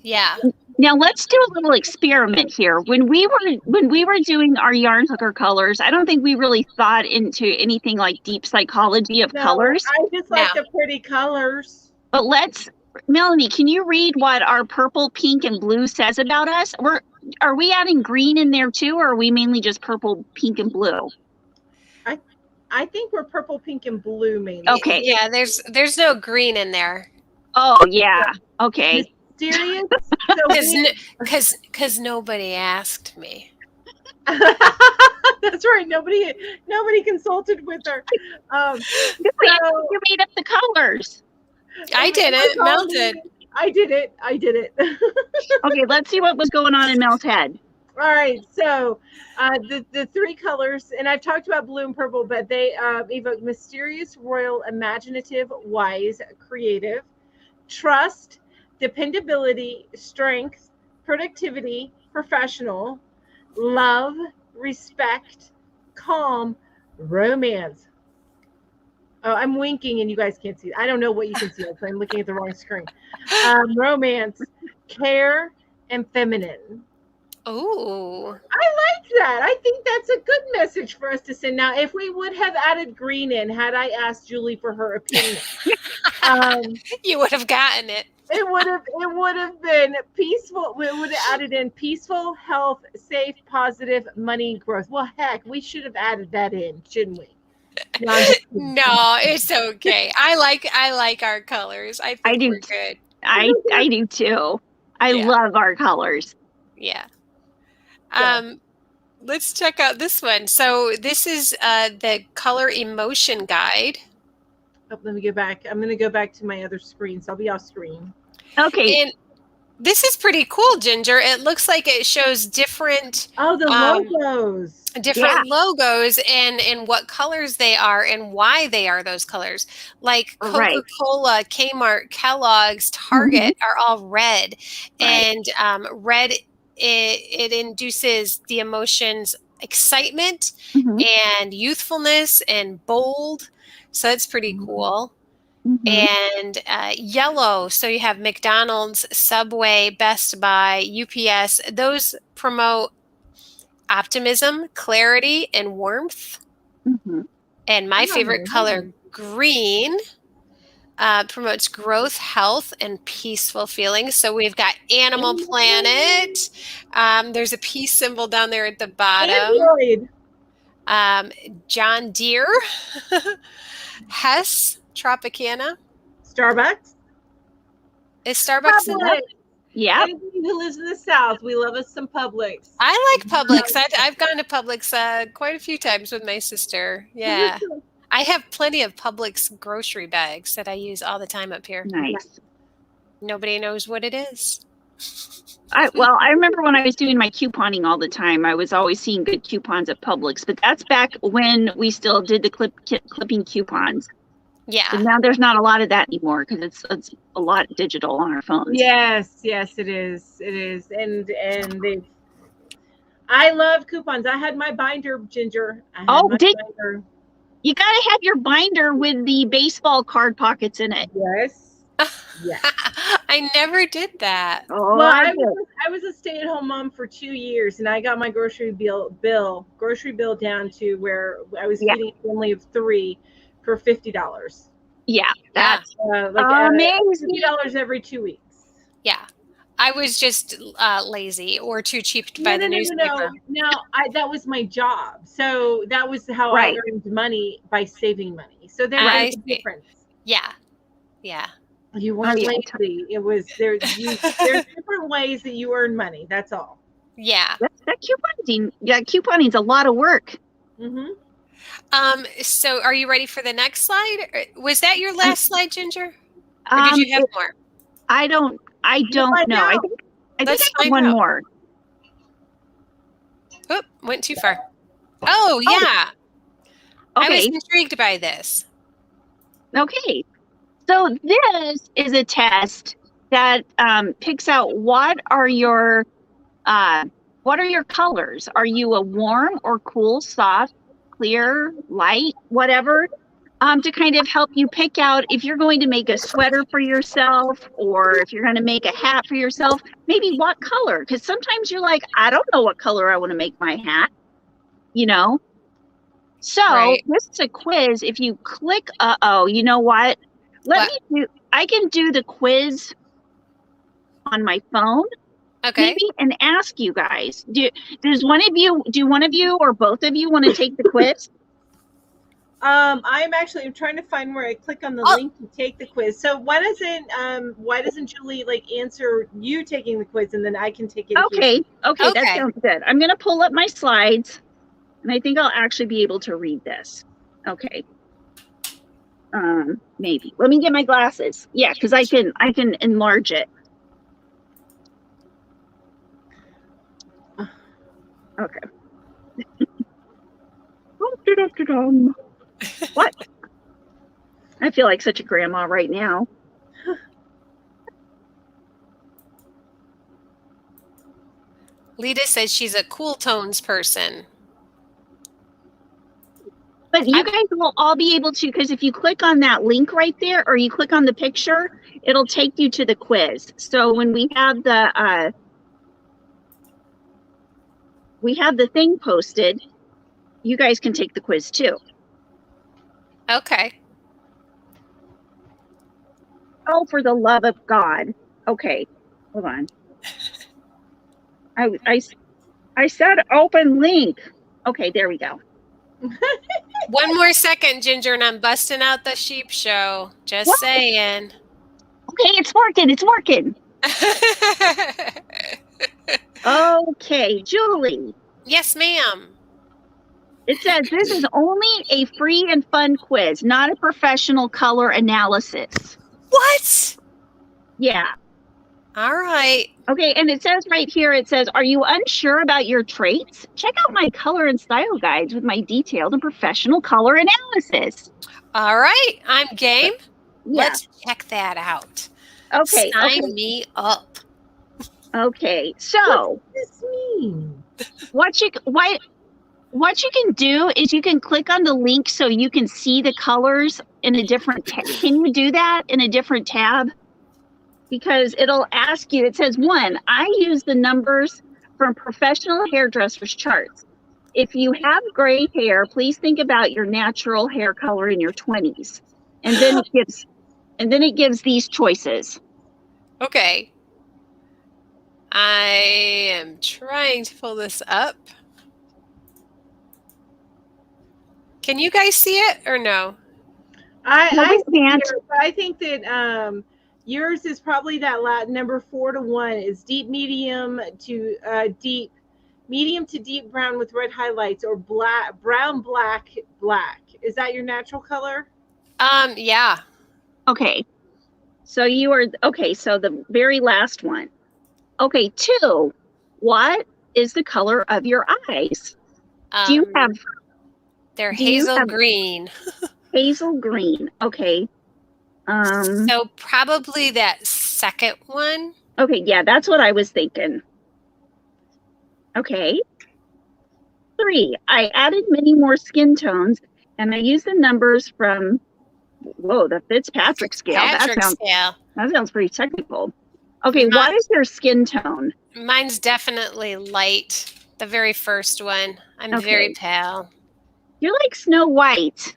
A: Yeah.
C: Now let's do a little experiment here. When we were doing our yarn hooker colors, I don't think we really thought into anything like deep psychology of colors.
B: I just like the pretty colors.
C: But Melanie, can you read what our purple, pink, and blue says about us? Are we adding green in there too, or are we mainly just purple, pink, and blue?
B: I think we're purple, pink, and blue mainly.
C: Okay.
A: Yeah, there's no green in there.
C: Oh yeah. Okay.
B: Serious?
A: Because nobody asked me.
B: That's right. Nobody consulted with her.
C: You made up the colors.
A: I did it. Mel did.
B: I did it.
C: Okay, let's see what was going on in Mel's head.
B: All right, so the three colors, and I've talked about blue and purple, but they evoke mysterious, royal, imaginative, wise, creative, trust, dependability, strength, productivity, professional, love, respect, calm, romance. Oh, I'm winking and you guys can't see. I don't know what you can see. I'm looking at the wrong screen. Romance, care, and feminine.
A: Oh,
B: I like that. I think that's a good message for us to send. Now, if we would have added green in, had I asked Julie for her opinion,
A: you would have gotten it.
B: It would have been peaceful. We would have added in peaceful, health, safe, positive, money, growth. Well, heck, we should have added that in, shouldn't we?
A: No, it's okay. I like our colors. I think we're good.
C: I do too. I love our colors.
A: Yeah. Let's check out this one. So this is the color emotion guide.
B: Oh, let me go back. I'm going to go back to my other screen, so I'll be off screen.
C: Okay.
A: And this is pretty cool, Ginger. It looks like it shows different
B: logos.
A: Different logos and what colors they are and why they are those colors. Like Coca-Cola, Kmart, Kellogg's, Target are all red. And red, it induces the emotions excitement and youthfulness and bold. So it's pretty cool. and yellow. So you have McDonald's, Subway, Best Buy, UPS. Those promote optimism, clarity, and warmth. And my favorite color, green, promotes growth, health, and peaceful feelings. So we've got Animal Planet. There's a peace symbol down there at the bottom. John Deere. Hess, Tropicana.
B: Starbucks.
A: Is Starbucks in that?
C: Yeah.
B: Anybody who lives in the South, we love us some Publix.
A: I like Publix. I've gone to Publix quite a few times with my sister. Yeah. I have plenty of Publix grocery bags that I use all the time up here.
C: Nice.
A: Nobody knows what it is.
C: I remember when I was doing my couponing all the time, I was always seeing good coupons at Publix, but that's back when we still did the clipping coupons.
A: Yeah.
C: And now there's not a lot of that anymore because it's a lot digital on our phones.
B: Yes, it is. And I love coupons. I had my binder, Ginger. Binder.
C: You got to have your binder with the baseball card pockets in it.
B: Yes. Yeah.
A: I never did that.
C: Oh,
B: well, I was a stay-at-home mom for 2 years, and I got my grocery bill down to where I was getting a family of 3 for $50.
C: Yeah, that's amazing.
B: $50 every 2 weeks.
A: Yeah. I was just lazy or too cheap to buy the newspaper.
B: No, that was my job. So that was how I earned money, by saving money. So there was a difference. Yeah. Yeah. You weren't lazy. It was there's different ways that you earn money. That's all.
A: Yeah.
C: That couponing. Yeah, couponing's a lot of work.
A: So are you ready for the next slide? Was that your last slide, Ginger? Or did you have more?
C: I don't know. I think I have one more.
A: Oop, went too far. Oh, yeah. Okay. I was intrigued by this.
C: Okay. So this is a test that picks out what are your colors? Are you a warm or cool, soft, clear, light, whatever? To kind of help you pick out if you're going to make a sweater for yourself or if you're going to make a hat for yourself, maybe what color? Because sometimes you're like, I don't know what color I want to make my hat, So this is a quiz. If you click, you know what? I can do the quiz on my phone.
A: Okay.
C: Maybe and ask you guys. Do one of you or both of you want to take the quiz?
B: I'm trying to find where I click on the link to take the quiz. So why doesn't Julie answer you taking the quiz and then I can take it?
C: Okay, that sounds good. I'm gonna pull up my slides and I think I'll actually be able to read this. Okay. Maybe. Let me get my glasses. Yeah, because I can enlarge it. Okay. What? I feel like such a grandma right now.
A: Lita says she's a cool tones person.
C: But you guys will all be able to, because if you click on that link right there, or you click on the picture, it'll take you to the quiz. So when we have the thing posted, you guys can take the quiz too.
A: Okay.
C: Oh, for the love of God. Okay, hold on. I said open link. Okay, there we go.
A: One more second, Ginger, and I'm busting out the sheep show. Just saying.
C: Okay, it's working. Okay, Julie.
A: Yes, ma'am.
C: It says this is only a free and fun quiz, not a professional color analysis.
A: What?
C: Yeah.
A: All right.
C: Okay, and it says right here, are you unsure about your traits? Check out my color and style guides with my detailed and professional color analysis.
A: All right, I'm game.
C: Yeah.
A: Let's check that out.
C: Okay.
A: Sign me up.
C: Okay, so
B: what does this mean?
C: what you can do is you can click on the link so you can see the colors in a different tab. Can you do that in a different tab? Because it'll ask you, it says 1, I use the numbers from professional hairdressers charts. If you have gray hair, please think about your natural hair color in your 20s. And then it gives these choices.
A: Okay. I am trying to pull this up. Can you guys see it or no?
B: I can't. I think that yours is probably that number 4 to 1 is deep medium to deep brown with red highlights, or brown black. Is that your natural color?
A: Yeah.
C: Okay. So you are okay, so the very last one. Okay, 2. What is the color of your eyes? Do you have
A: they're hazel green.
C: Hazel green. Okay.
A: So probably that second one.
C: Okay, yeah, that's what I was thinking. Okay. 3. I added many more skin tones, and I used the numbers from the Fitzpatrick scale. That sounds pretty technical. Okay, what is your skin tone?
A: Mine's definitely light. The very first one. I'm very pale.
C: You're like Snow White.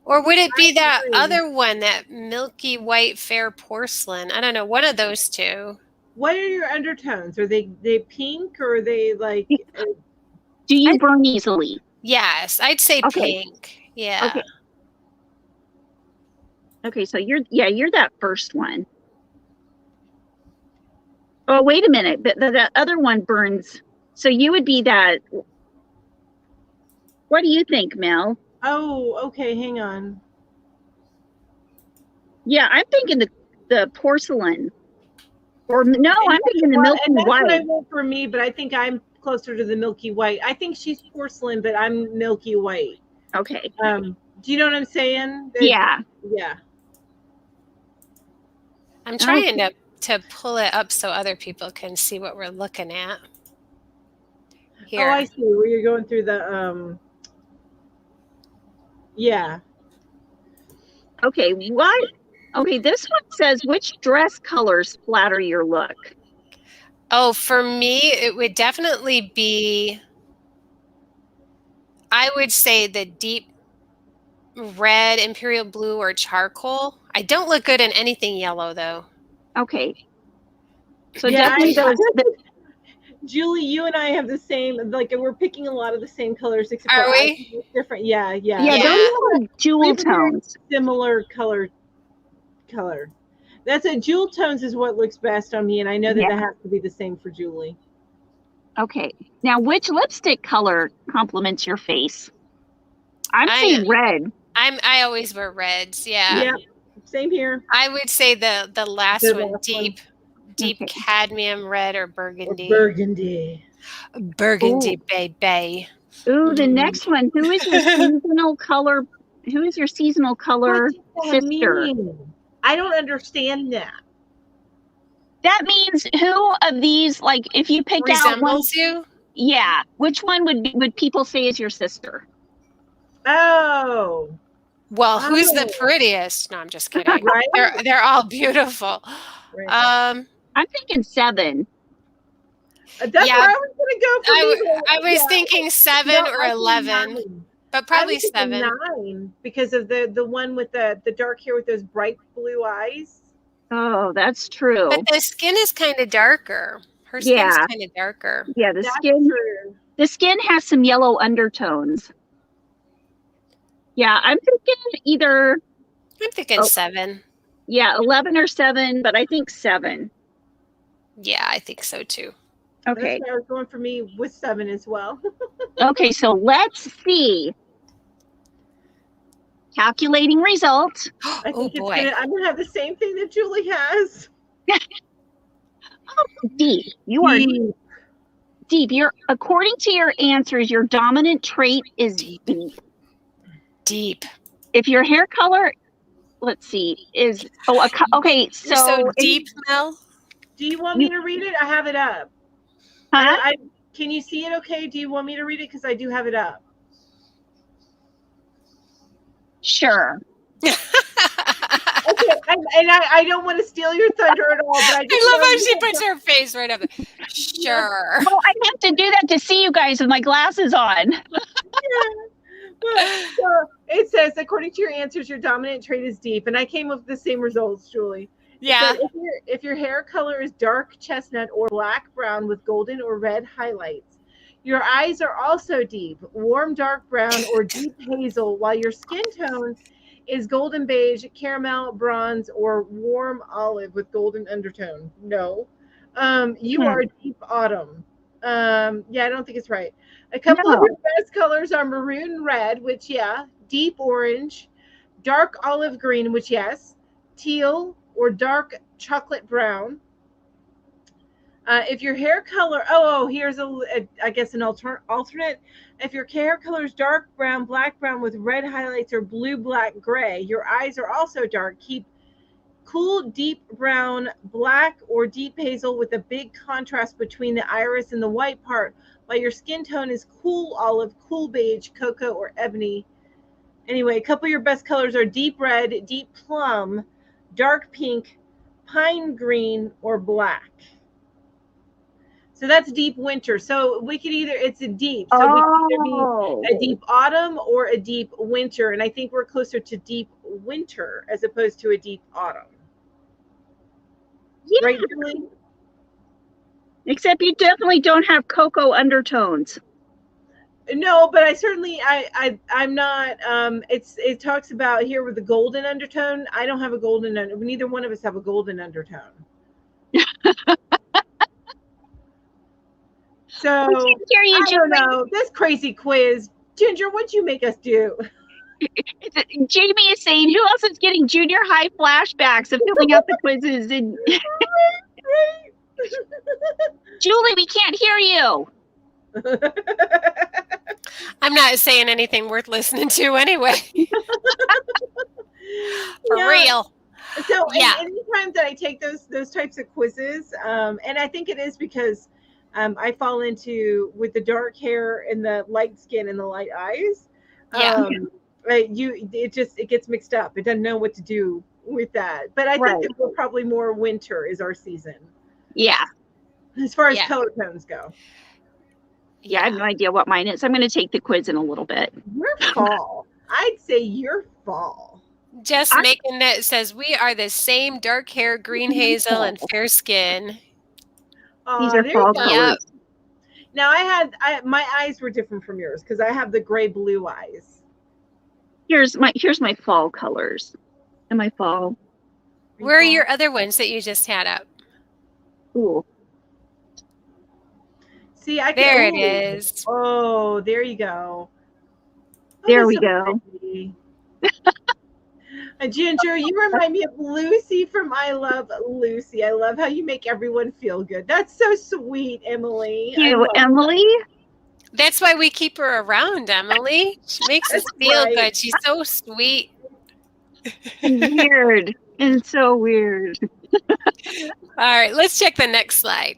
A: Or would it be that other one, that milky white fair porcelain? I don't know. One of those two.
B: What are your undertones? Are they pink, or are they like?
C: Do you burn easily?
A: Yes, I'd say pink. Yeah.
C: Okay. Okay, so you're that first one. Oh, wait a minute. The other one burns. So you would be that. What do you think, Mel?
B: Oh, okay. Hang on.
C: Yeah, I'm thinking the porcelain. Or no, I'm thinking the milky white.
B: That's what I want for me, but I think I'm closer to the milky white. I think she's porcelain, but I'm milky white.
C: Okay.
B: Do you know what I'm saying?
C: Yeah.
B: Yeah.
A: I'm trying to pull it up so other people can see what we're looking at. Here.
B: Oh, I see. Where you're going through the yeah.
C: Okay, what? Okay, this one says, which dress colors flatter your look?
A: Oh, for me, it would definitely be, I would say the deep red, imperial blue, or charcoal. I don't look good in anything yellow, though.
C: Okay. So definitely those.
B: Julie, you and I have the same, like, we're picking a lot of the same colors, except
A: are we?
B: Different. Yeah.
C: Yeah, those are jewel tones.
B: Similar color. That's jewel tones is what looks best on me, and I know that has to be the same for Julie.
C: Okay. Now, which lipstick color complements your face? I'm saying red.
A: I always wear reds. Yeah.
B: Yeah. Same here.
A: I would say the last one, deep cadmium red or burgundy. Burgundy, baby.
C: Ooh, the next one. Who is your seasonal color? Who is your seasonal color sister?
B: I don't understand that.
C: That means who of these, like, if you pick out one,
A: you?
C: Yeah, which one would people say is your sister?
B: Oh.
A: Well, who's the prettiest? No, I'm just kidding. Right? They're all beautiful. Right.
C: I'm thinking 7.
B: That's where I was going to go for
A: I was thinking 7 or 11. 9. But probably 7.
B: 9 because of the one with the dark hair with those bright blue eyes.
C: Oh, that's true.
A: But the skin is kind of darker. Her skin's kind of darker.
C: Yeah, the skin has some yellow undertones. Yeah, I'm thinking
A: 7.
C: Yeah, 11 or 7, but I think 7.
A: Yeah, I think so too.
B: Okay. That's why I was going for me with 7 as well.
C: Okay, so let's see. Calculating results.
B: I think I'm going to have the same thing that Julie has.
C: Oh, deep. You are deep. According to your answers, your dominant trait is deep.
A: Deep.
C: If your hair color, let's see, is okay.
A: So deep, Mel.
B: Do you want me to read it? I have it up.
C: Huh?
B: Can you see it? Okay. Do you want me to read it? Because I do have it up.
C: Sure.
B: Okay, and I don't want to steal your thunder at all, but
A: I love how she puts her face right up there. Sure.
C: Well, I have to do that to see you guys with my glasses on.
B: So it says, according to your answers, your dominant trait is deep, and I came up with the same results, Julie.
A: Yeah.
B: So if your hair color is dark chestnut or black brown with golden or red highlights, your eyes are also deep, warm dark brown or deep hazel, while your skin tone is golden beige, caramel, bronze, or warm olive with golden undertone. No. You are deep autumn. Yeah, I don't think it's right. A couple of your best colors are maroon red, which, yeah, deep orange, dark olive green, which, yes, teal, or dark chocolate brown. If your hair color, here's I guess an alternate. If your hair color is dark brown, black brown with red highlights, or blue, black, gray, your eyes are also dark. Keep cool, deep brown, black, or deep hazel with a big contrast between the iris and the white part, while your skin tone is cool olive, cool beige, cocoa, or ebony. Anyway, a couple of your best colors are deep red, deep plum, dark pink, pine green, or black. So that's deep winter. So we could it's a deep. So we could either be a deep autumn or a deep winter. And I think we're closer to deep winter as opposed to a deep autumn.
C: Yeah.
B: Right, Julie?
C: Except you definitely don't have cocoa undertones.
B: No, but I certainly I'm not it talks about here with the golden undertone. I don't have a golden neither one of us have a golden undertone. So I don't know. This crazy quiz. Ginger, what'd you make us do?
C: Jamie is saying, who else is getting junior high flashbacks of filling out the quizzes? And
B: right.
C: Julie, we can't hear you.
A: I'm not saying anything worth listening to anyway. For real.
B: So anytime that I take those types of quizzes, and I think it is because I fall into with the dark hair and the light skin and the light eyes. It gets mixed up. It doesn't know what to do with that. But I think that we're probably more winter is our season.
C: Yeah.
B: As far as color tones go.
C: Yeah, I have no idea what mine is. I'm going to take the quiz in a little bit.
B: You're fall. I'd say you're fall.
A: Just making it says we are the same dark hair, green hazel, and fair skin.
C: These are fall colors.
B: Now my eyes were different from yours because I have the gray blue eyes.
C: Here's my fall colors. And my fall.
A: Where are your other ones that you just had up?
C: Ooh.
B: See,
A: there it is.
B: Oh, there you go.
C: There we go.
B: Ginger, you remind me of Lucy from I Love Lucy. I love how you make everyone feel good. That's so sweet, Emily.
C: Emily?
A: That's why we keep her around, Emily. She makes us feel good. She's so sweet.
C: Weird. And so weird.
A: All right, let's check the next slide.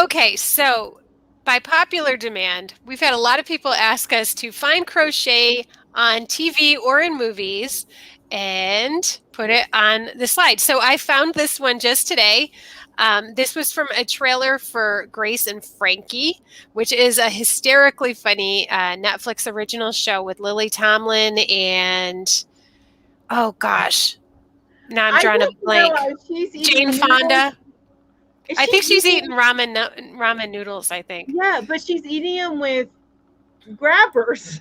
A: Okay, so by popular demand, we've had a lot of people ask us to find crochet on TV or in movies and put it on the slide. So I found this one just today. This was from a trailer for Grace and Frankie, which is a hysterically funny Netflix original show with Lily Tomlin and, oh gosh, now I'm drawing a blank. Jane Fonda. I think she's eating ramen noodles, I think.
B: Yeah, but she's eating them with grabbers.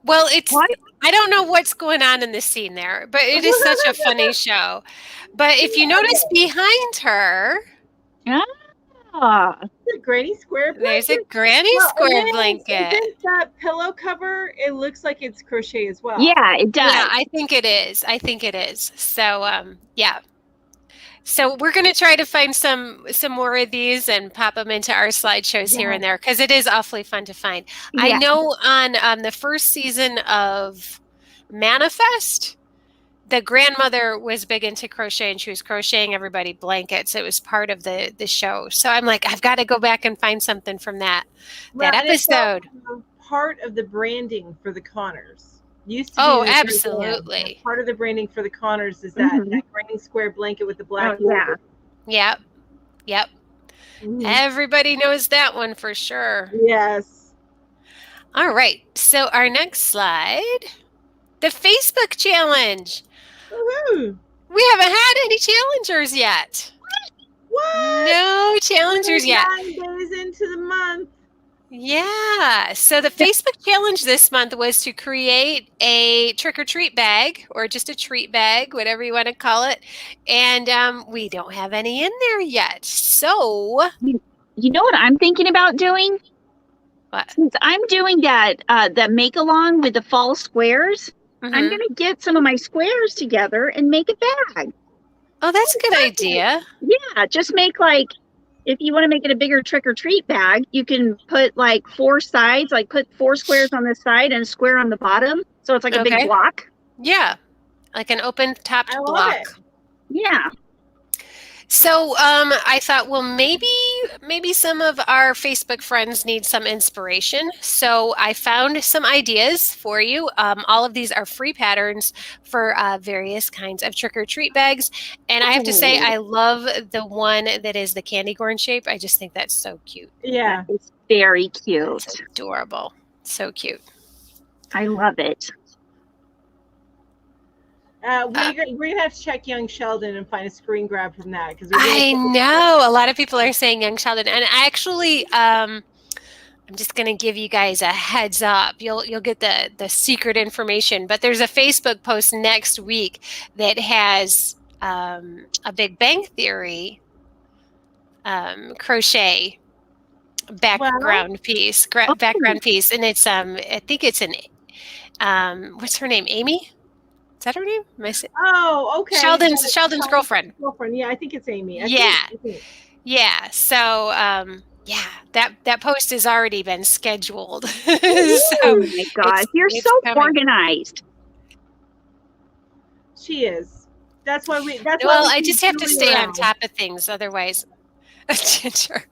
A: Well, I don't know what's going on in this scene there, but it is such a funny show. But if you notice behind her,
B: a granny square blanket.
A: There's a granny square blanket.
B: Isn't that pillow cover? It looks like it's crochet as well.
C: Yeah, it does.
A: Yeah, I think it is. So, yeah. So we're going to try to find some more of these and pop them into our slideshows here and there because it is awfully fun to find. Yeah. I know on the first season of Manifest, the grandmother was big into crochet and she was crocheting everybody blankets. It was part of the show. So I'm like, I've got to go back and find something from that episode.
B: Part of the branding for the Connors. Used to be
A: Oh,
B: in the brand.
A: absolutely.
B: Part of the branding for the Connors is that graining square blanket with the black border.
A: Yep. Yep. Everybody knows that one for sure.
B: Yes.
A: All right. So our next slide, the Facebook challenge.
B: Woohoo!
A: We haven't had any challengers yet.
B: What?
A: No challengers yet.
B: 9 days into the month.
A: Yeah. So the Facebook challenge this month was to create a trick-or-treat bag, or just a treat bag, whatever you want to call it. And we don't have any in there yet. So
C: you know what I'm thinking about doing?
A: What?
C: Since I'm doing that make along with the fall squares, I'm gonna get some of my squares together and make a bag.
A: Oh, that's a good idea.
C: Yeah, just make like, if you want to make it a bigger trick-or-treat bag, you can put like 4 sides, like put 4 squares on this side and a square on the bottom. So it's like a big block.
A: Yeah, like an open-topped block.
B: It.
C: Yeah.
A: So I thought, well, maybe some of our Facebook friends need some inspiration. So I found some ideas for you. All of these are free patterns for various kinds of trick-or-treat bags. And I have to say, I love the one that is the candy corn shape. I just think that's so cute.
B: Yeah.
C: It's very cute.
A: It's adorable. So cute.
C: I love it.
B: We're gonna have to check Young Sheldon and find a screen grab from that, because
A: I know a lot of people are saying Young Sheldon, and actually, I'm just gonna give you guys a heads up. You'll get the secret information, but there's a Facebook post next week that has a Big Bang Theory crochet background piece, and it's I think it's an what's her name, Amy? Is that her name?
B: Oh, okay.
A: Sheldon's girlfriend.
B: Yeah, I think it's Amy.
A: Yeah. So, that post has already been scheduled. So,
C: oh my God, you're so organized.
B: She is. That's why we.
A: I just have to stay on top of things, otherwise, Ginger.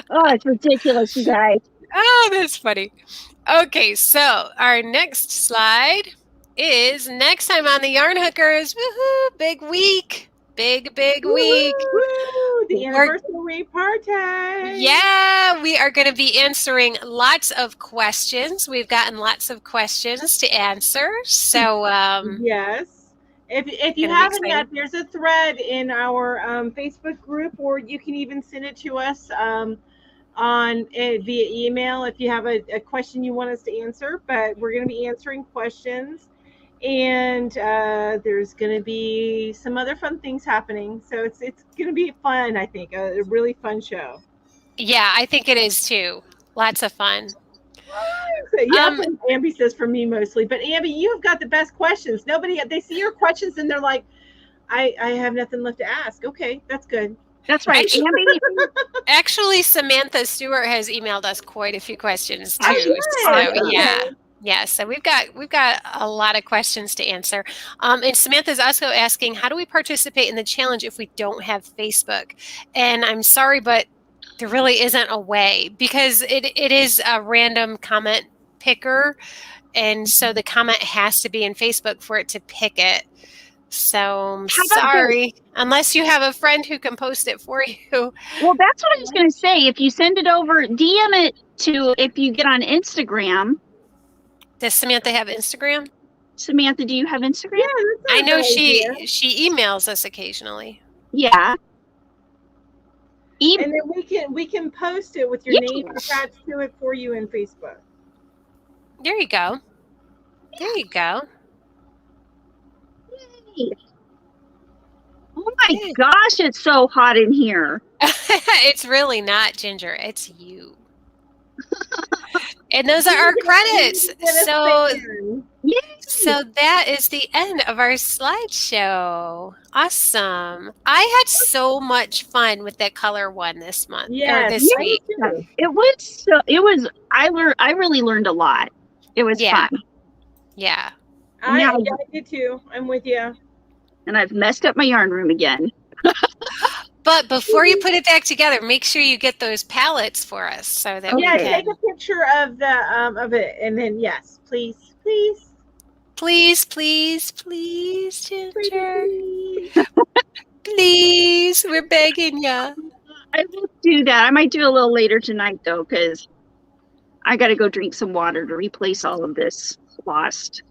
C: Oh, it's ridiculous, you guys.
A: Oh, that's funny. Okay, so our next slide is next time on the Yarn Hookers. Woohoo! Big week. Big week.
B: Woo! The anniversary party.
A: Yeah, we are going to be answering lots of questions. We've gotten lots of questions to answer. So,
B: yes. If you haven't yet, there's a thread in our Facebook group, or you can even send it to us via email if you have a question you want us to answer. But we're going to be answering questions. And there's going to be some other fun things happening. So it's going to be fun, I think. A really fun show.
A: Yeah, I think it is too. Lots of fun.
B: So, yeah, Ambi says for me mostly. But Ambi, you've got the best questions. They see your questions and they're like, I have nothing left to ask. Okay, that's good.
C: That's right.
A: Actually, Samantha Stewart has emailed us quite a few questions too. Yeah, so we've got a lot of questions to answer. And Samantha's also asking, how do we participate in the challenge if we don't have Facebook? And I'm sorry, but there really isn't a way, because it is a random comment picker. And so the comment has to be in Facebook for it to pick it. So I'm sorry, unless you have a friend who can post it for you.
C: Well, that's what I was going to say. If you send it over, DM it to, if you get on Instagram.
A: Does Samantha have Instagram?
C: Samantha, do you have Instagram?
B: Yeah,
A: I know she emails us occasionally.
C: Yeah.
B: And then we can post it with your name attached to it for you in Facebook.
A: There you go. There you go.
C: Yay. Oh my gosh, it's so hot in here.
A: It's really not, Ginger. It's you. And those are our credits. So that is the end of our slideshow. Awesome. I had so much fun with that color one this month or this week.
C: I really learned a lot. It was fun.
A: Yeah.
B: I did too. I'm with you.
C: And I've messed up my yarn room again.
A: But before you put it back together, make sure you get those palettes for us so that we can.
B: Take a picture of the of it, and then please.
A: Please, please, please, Ginger. Please, we're begging ya.
C: I will do that. I might do a little later tonight, though, because I got to go drink some water to replace all of this lost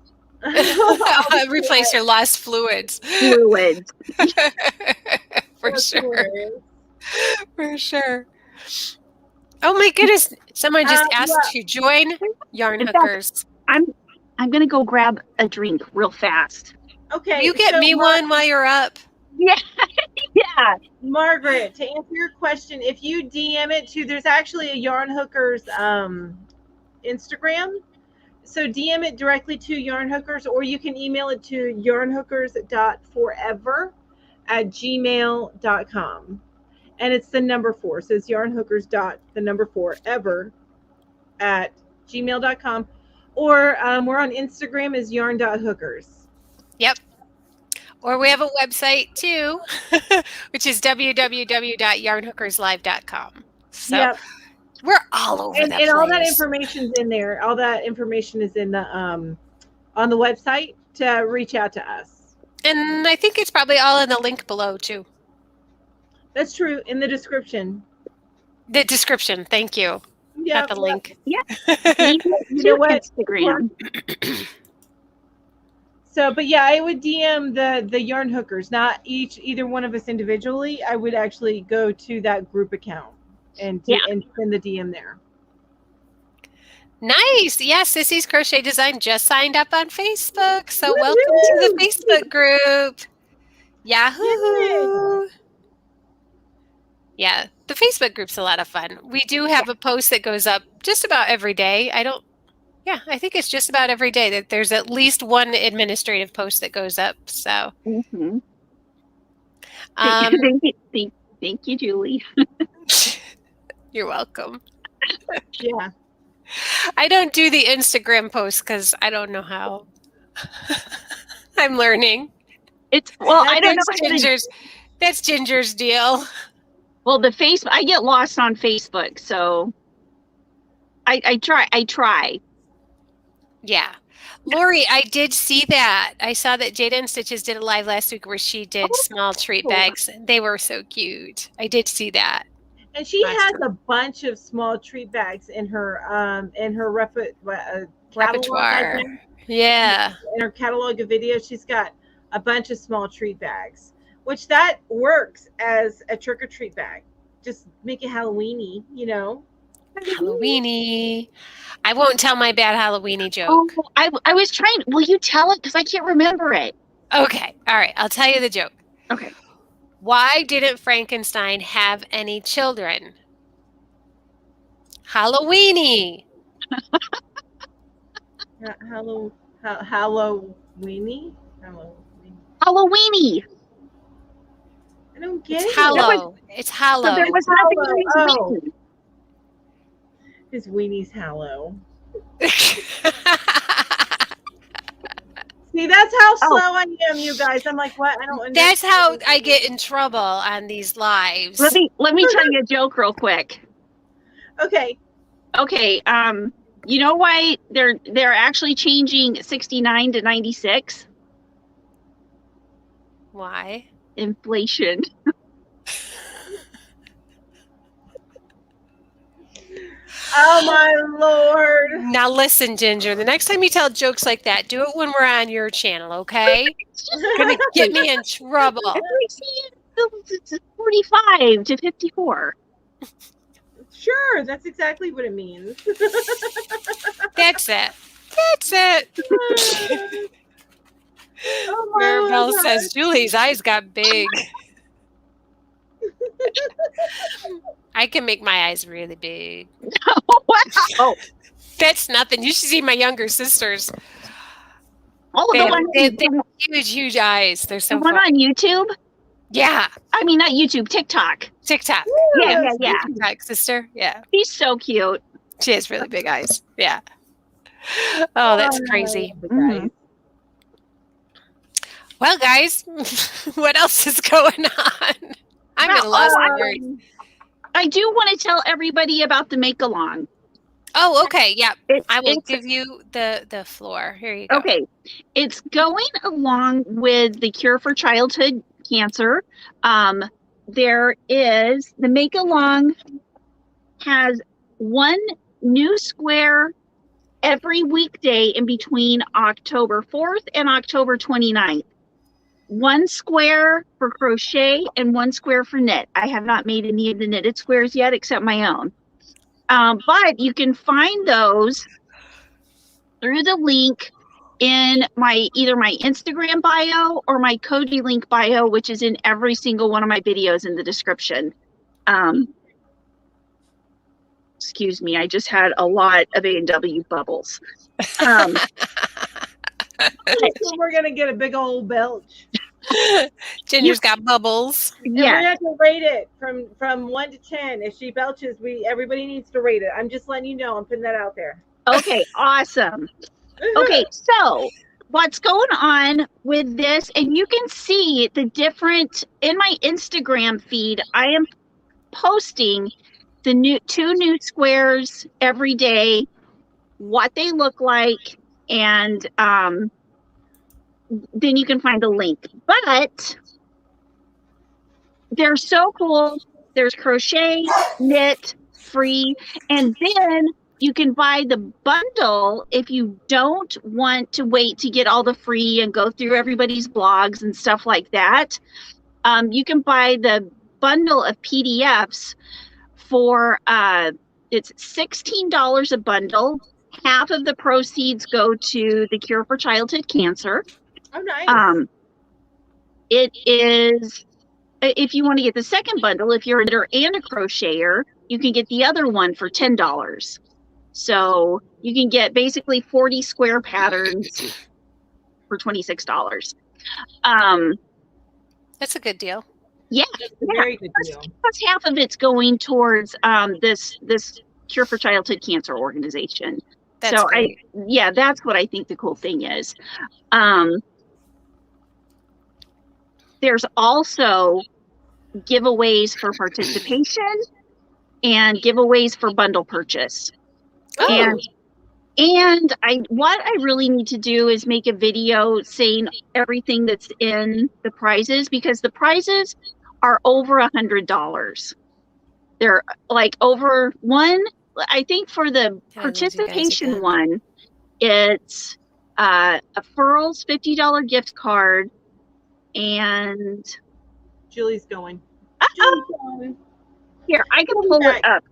A: Replace your lost fluids.
C: fluids.
A: For sure. For sure. Oh my goodness. Someone just asked to join Yarn Hookers.
C: I'm going to go grab a drink real fast.
B: Okay.
A: You get me one while you're up.
C: Yeah. Yeah.
B: Margaret, to answer your question, if you DM it to, there's actually a Yarn Hookers Instagram. So DM it directly to Yarn Hookers, or you can email it to yarnhookers.forever@gmail.com. And it's the number 4. So it's yarnhookers.4ever@gmail.com. Or we're on Instagram as yarn.hookers.
A: Yep. Or we have a website too, which is www.yarnhookerslive.com. So
B: yep.
A: We're all over
B: and all that information's in there. All that information is in the on the website to reach out to us.
A: And I think it's probably all in the link below too.
B: That's true. In the description.
A: The description. Thank you.
B: Yeah.
A: Not the link.
C: Yeah.
B: You know what?
C: Instagram.
B: So, but yeah, I would DM the Yarn Hookers, not either one of us individually. I would actually go to that group account and send the DM there.
A: Nice. Yeah, Sissy's Crochet Design just signed up on Facebook. So welcome to the Facebook group. Yahoo! Yeah, the Facebook group's a lot of fun. We do have a post that goes up just about every day. I think it's just about every day that there's at least one administrative post that goes up. So,
C: thank you, Julie.
A: You're welcome.
B: Yeah.
A: I don't do the Instagram posts because I don't know how. I'm learning.
C: I don't know.
A: That's Ginger's deal.
C: Well, the Facebook, I get lost on Facebook, so I try.
A: Yeah. Lori, I did see that. I saw that Jada and Stitches did a live last week where she did small treat bags. They were so cute. I did see that.
B: And she has a bunch of small treat bags in her
A: repertoire. Yeah.
B: In her catalog of videos, she's got a bunch of small treat bags, which that works as a trick or treat bag. Just make it Halloweeny, you know.
A: Halloweeny. I won't tell my bad Halloweeny joke.
C: Oh, I was trying. Will you tell it? Because I can't remember it.
A: Okay. All right. I'll tell you the joke.
C: Okay.
A: Why didn't Frankenstein have any children? Halloweeny.
B: Halloweeny?
C: Halloweeny.
B: I don't get it.
A: It's hollow.
C: So there was nothing.
B: His weenie's hollow. See, that's how slow I am, you guys. I'm like, what? I don't understand.
A: That's how I get in trouble on these lives.
C: Let me tell you a joke real quick.
B: Okay.
C: You know why they're actually changing 69 to 96?
A: Why?
C: Inflation.
B: Oh my Lord.
A: Now listen, Ginger, the next time you tell jokes like that, do it when we're on your channel, okay? You're going to get me in trouble.
C: It's 45 to 54.
B: Sure, that's exactly what it means.
A: That's it. Maribel says, Julie's eyes got big. I can make my eyes really big.
C: Wow.
A: That's nothing. You should see my younger sisters.
C: They
A: have huge eyes. They're so
C: fun. On YouTube?
A: Yeah.
C: I mean, not YouTube, TikTok.
A: TikTok.
C: Yeah.
A: TikTok sister. Yeah.
C: She's so cute.
A: She has really big eyes. Yeah. Oh, that's crazy.
C: Mm-hmm.
A: Well, guys, what else is going on? I'm at a loss for words.
C: I do want to tell everybody about the make-along.
A: Oh, okay. Yeah. I will
C: It's
A: give you the floor. Here you go.
C: okay. It's going along with the Cure for Childhood Cancer. There is the Make Along has one new square every weekday in between October 4th and October 29th. One square for crochet and one square for knit. I have not made any of the knitted squares yet except my own. But you can find those through the link in either my Instagram bio or my Cody link bio, which is in every single one of my videos in the description. Excuse me, I just had a lot of A&W bubbles.
B: So we're gonna get a big old belch.
A: Ginger's got bubbles.
B: And we're gonna have to rate it from 1 to 10. If she belches, everybody needs to rate it. I'm just letting you know. I'm putting that out there.
C: Okay, awesome. Okay, so what's going on with this, and you can see the different in my Instagram feed. I am posting the two new squares every day, what they look like, and then you can find the link. But they're so cool. There's crochet, knit, free, and then you can buy the bundle if you don't want to wait to get all the free and go through everybody's blogs and stuff like that. You can buy the bundle of PDFs for it's $16 a bundle. Half of the proceeds go to the Cure for Childhood Cancer.
B: Oh, nice.
C: It is, if you want to get the second bundle, if you're a knitter and a crocheter, you can get the other one for $10. So you can get basically 40 square patterns for $26.
A: That's a good deal.
C: Yeah,
B: very good deal.
C: Plus half of it's going towards this Cure for Childhood Cancer organization.
A: That's great.
C: That's what I think the cool thing is. There's also giveaways for participation and giveaways for bundle purchase.
A: Oh.
C: And what I really need to do is make a video saying everything that's in the prizes, because the prizes are over $100. They're like over one. I think for the participation one, it's a Furls $50 gift card, and
B: Julie's going.
C: Julie's going. Here, I can pull it up.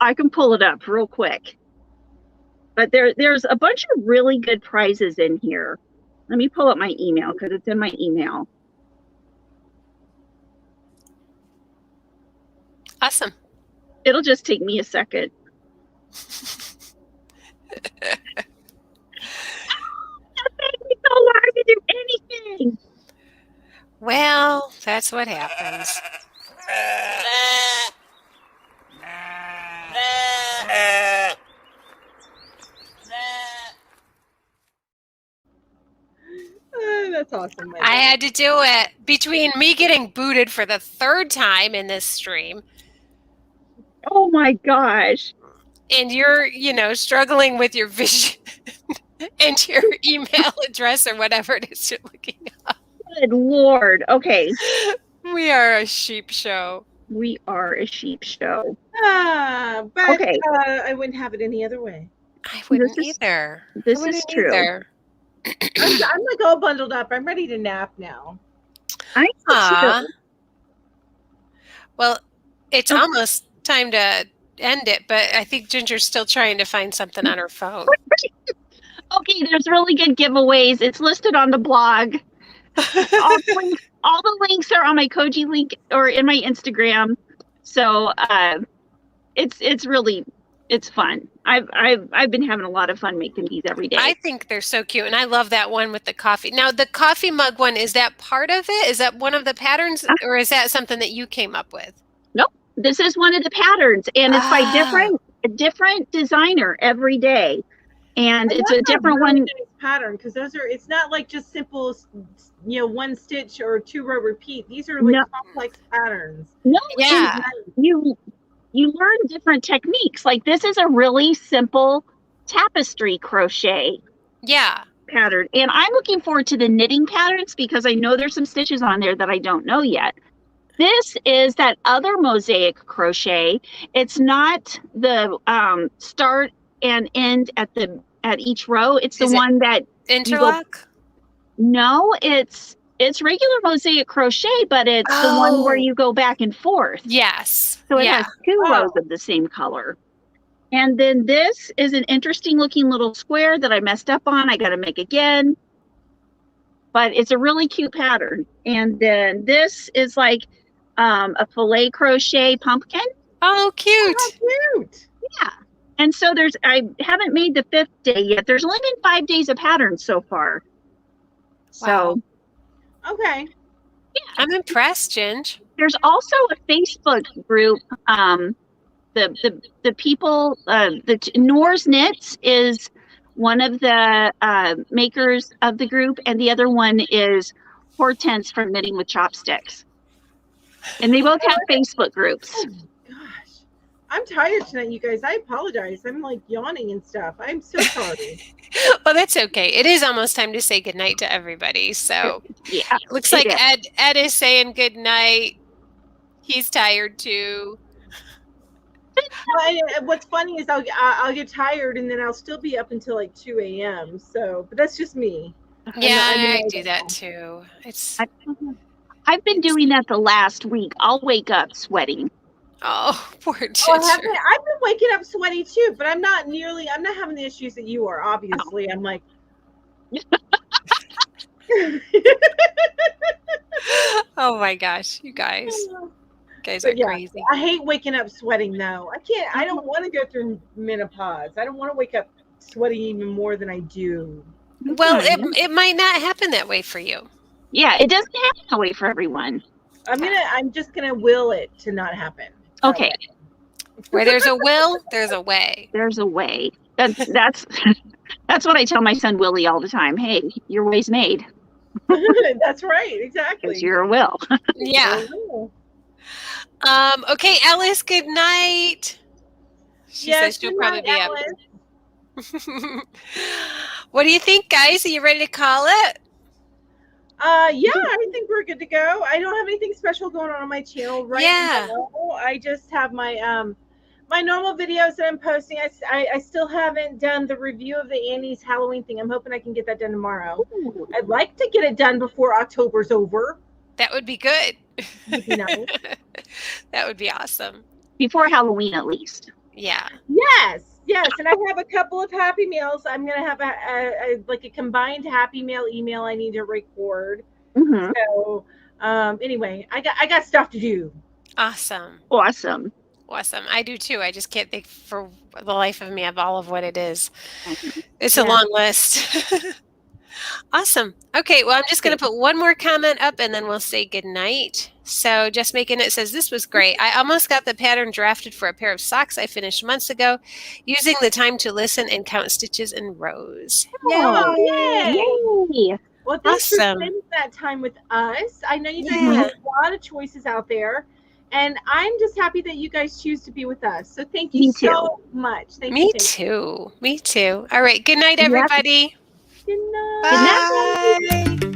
C: I can pull it up real quick. But there's a bunch of really good prizes in here. Let me pull up my email because it's in my email.
A: Awesome.
C: It'll just take me a second. It takes me so long to do anything.
A: Well, that's what happens.
B: That's awesome.
A: I had to do it. Between me getting booted for the third time in this stream.
C: Oh my gosh.
A: And you're, struggling with your vision and your email address or whatever it is you're looking up.
C: Good Lord. Okay.
A: We are a sheep show.
C: We are a sheep show.
B: But okay. I wouldn't have it any other way.
A: I wouldn't either.
C: This is true.
B: I'm like all bundled up. I'm ready to nap now.
A: Well, it's almost time to end it, but I think Ginger's still trying to find something on her phone.
C: Okay, there's really good giveaways. It's listed on the blog. All the links are on my Koji link or in my Instagram. So it's fun. I've been having a lot of fun making these every day.
A: I think they're so cute, and I love that one with the coffee. Now, the coffee mug one, is that part of it? Is that one of the patterns, or is that something that you came up with?
C: Nope. This is one of the patterns, and it's by a different designer every day, and it's a different one.
B: Pattern, because it's not like just simple, one stitch or 2 row repeat. These are like complex patterns.
C: No, yeah. you learn different techniques. Like this is a really simple tapestry crochet
A: Yeah.
C: pattern. And I'm looking forward to the knitting patterns because I know there's some stitches on there that I don't know yet. This is that other mosaic crochet. It's not the start and end at each row. It's the one that
A: interlock.
C: No, it's regular mosaic crochet, but it's the one where you go back and forth.
A: Yes.
C: So it has two rows of the same color. And then this is an interesting looking little square that I messed up on. I got to make again. But it's a really cute pattern. And then this is like a filet crochet pumpkin.
A: Oh, cute.
B: Oh, cute.
C: Yeah. And so I haven't made the 5th day yet. There's only been 5 days of patterns so far. So.
B: Wow. Okay.
A: Yeah. I'm impressed, Ginge.
C: There's also a Facebook group. The people, Noor's Knits is one of the makers of the group, and the other one is Hortense from Knitting with Chopsticks. And they both have Facebook groups.
B: Oh, gosh. I'm tired tonight, you guys. I apologize. I'm like yawning and stuff. I'm so sorry.
A: Well, that's okay. It is almost time to say goodnight to everybody. So
C: yeah,
A: looks like Ed is saying goodnight. He's tired too.
B: Well, what's funny is I'll get tired and then I'll still be up until like 2 a.m. So, but that's just me.
A: Yeah, I do that too.
C: I've been doing that the last week. I'll wake up sweating.
A: Oh, poor Ginger.
B: I've been waking up sweaty too, but I'm not having the issues that you are, obviously. I'm like
A: oh my gosh, you guys. You guys are crazy.
B: I hate waking up sweating though. I don't want to go through menopause. I don't want to wake up sweating even more than I do.
A: Well, it might not happen that way for you.
C: Yeah, it doesn't happen that way for everyone.
B: I'm just gonna will it to not happen.
C: Okay.
A: Where there's a will, there's a way.
C: There's a way. That's what I tell my son Willie all the time. Hey, your way's made.
B: That's right, exactly.
C: It's your will.
A: Yeah. Okay, Alice, good night. She says she'll probably be up. What do you think, guys? Are you ready to call it?
B: Yeah, I think we're good to go. I don't have anything special going on my channel right now. I just have my my normal videos that I'm posting. I still haven't done the review of the Annie's Halloween thing. I'm hoping I can get that done tomorrow. Ooh. I'd like to get it done before October's over.
A: That would be good.
B: Would be nice.
A: That would be awesome.
C: Before Halloween, at least.
A: Yeah.
B: Yes, and I have a couple of Happy Meals. I'm gonna have a combined Happy Meal email I need to record. Mm-hmm. So anyway, I got stuff to do.
A: Awesome. I do too. I just can't think for the life of me of all of what it is. It's a long list. Awesome. Okay, well, I'm just going to put one more comment up and then we'll say goodnight. So Just Making It says, this was great. I almost got the pattern drafted for a pair of socks I finished months ago using the time to listen and count stitches in rows.
B: Oh, yay. Well, thanks for spending that time with us. I know you guys have a lot of choices out there. And I'm just happy that you guys choose to be with us. So thank you so much. Thank you.
A: Me too. All right. Good night, everybody.
B: Good night.
A: Bye.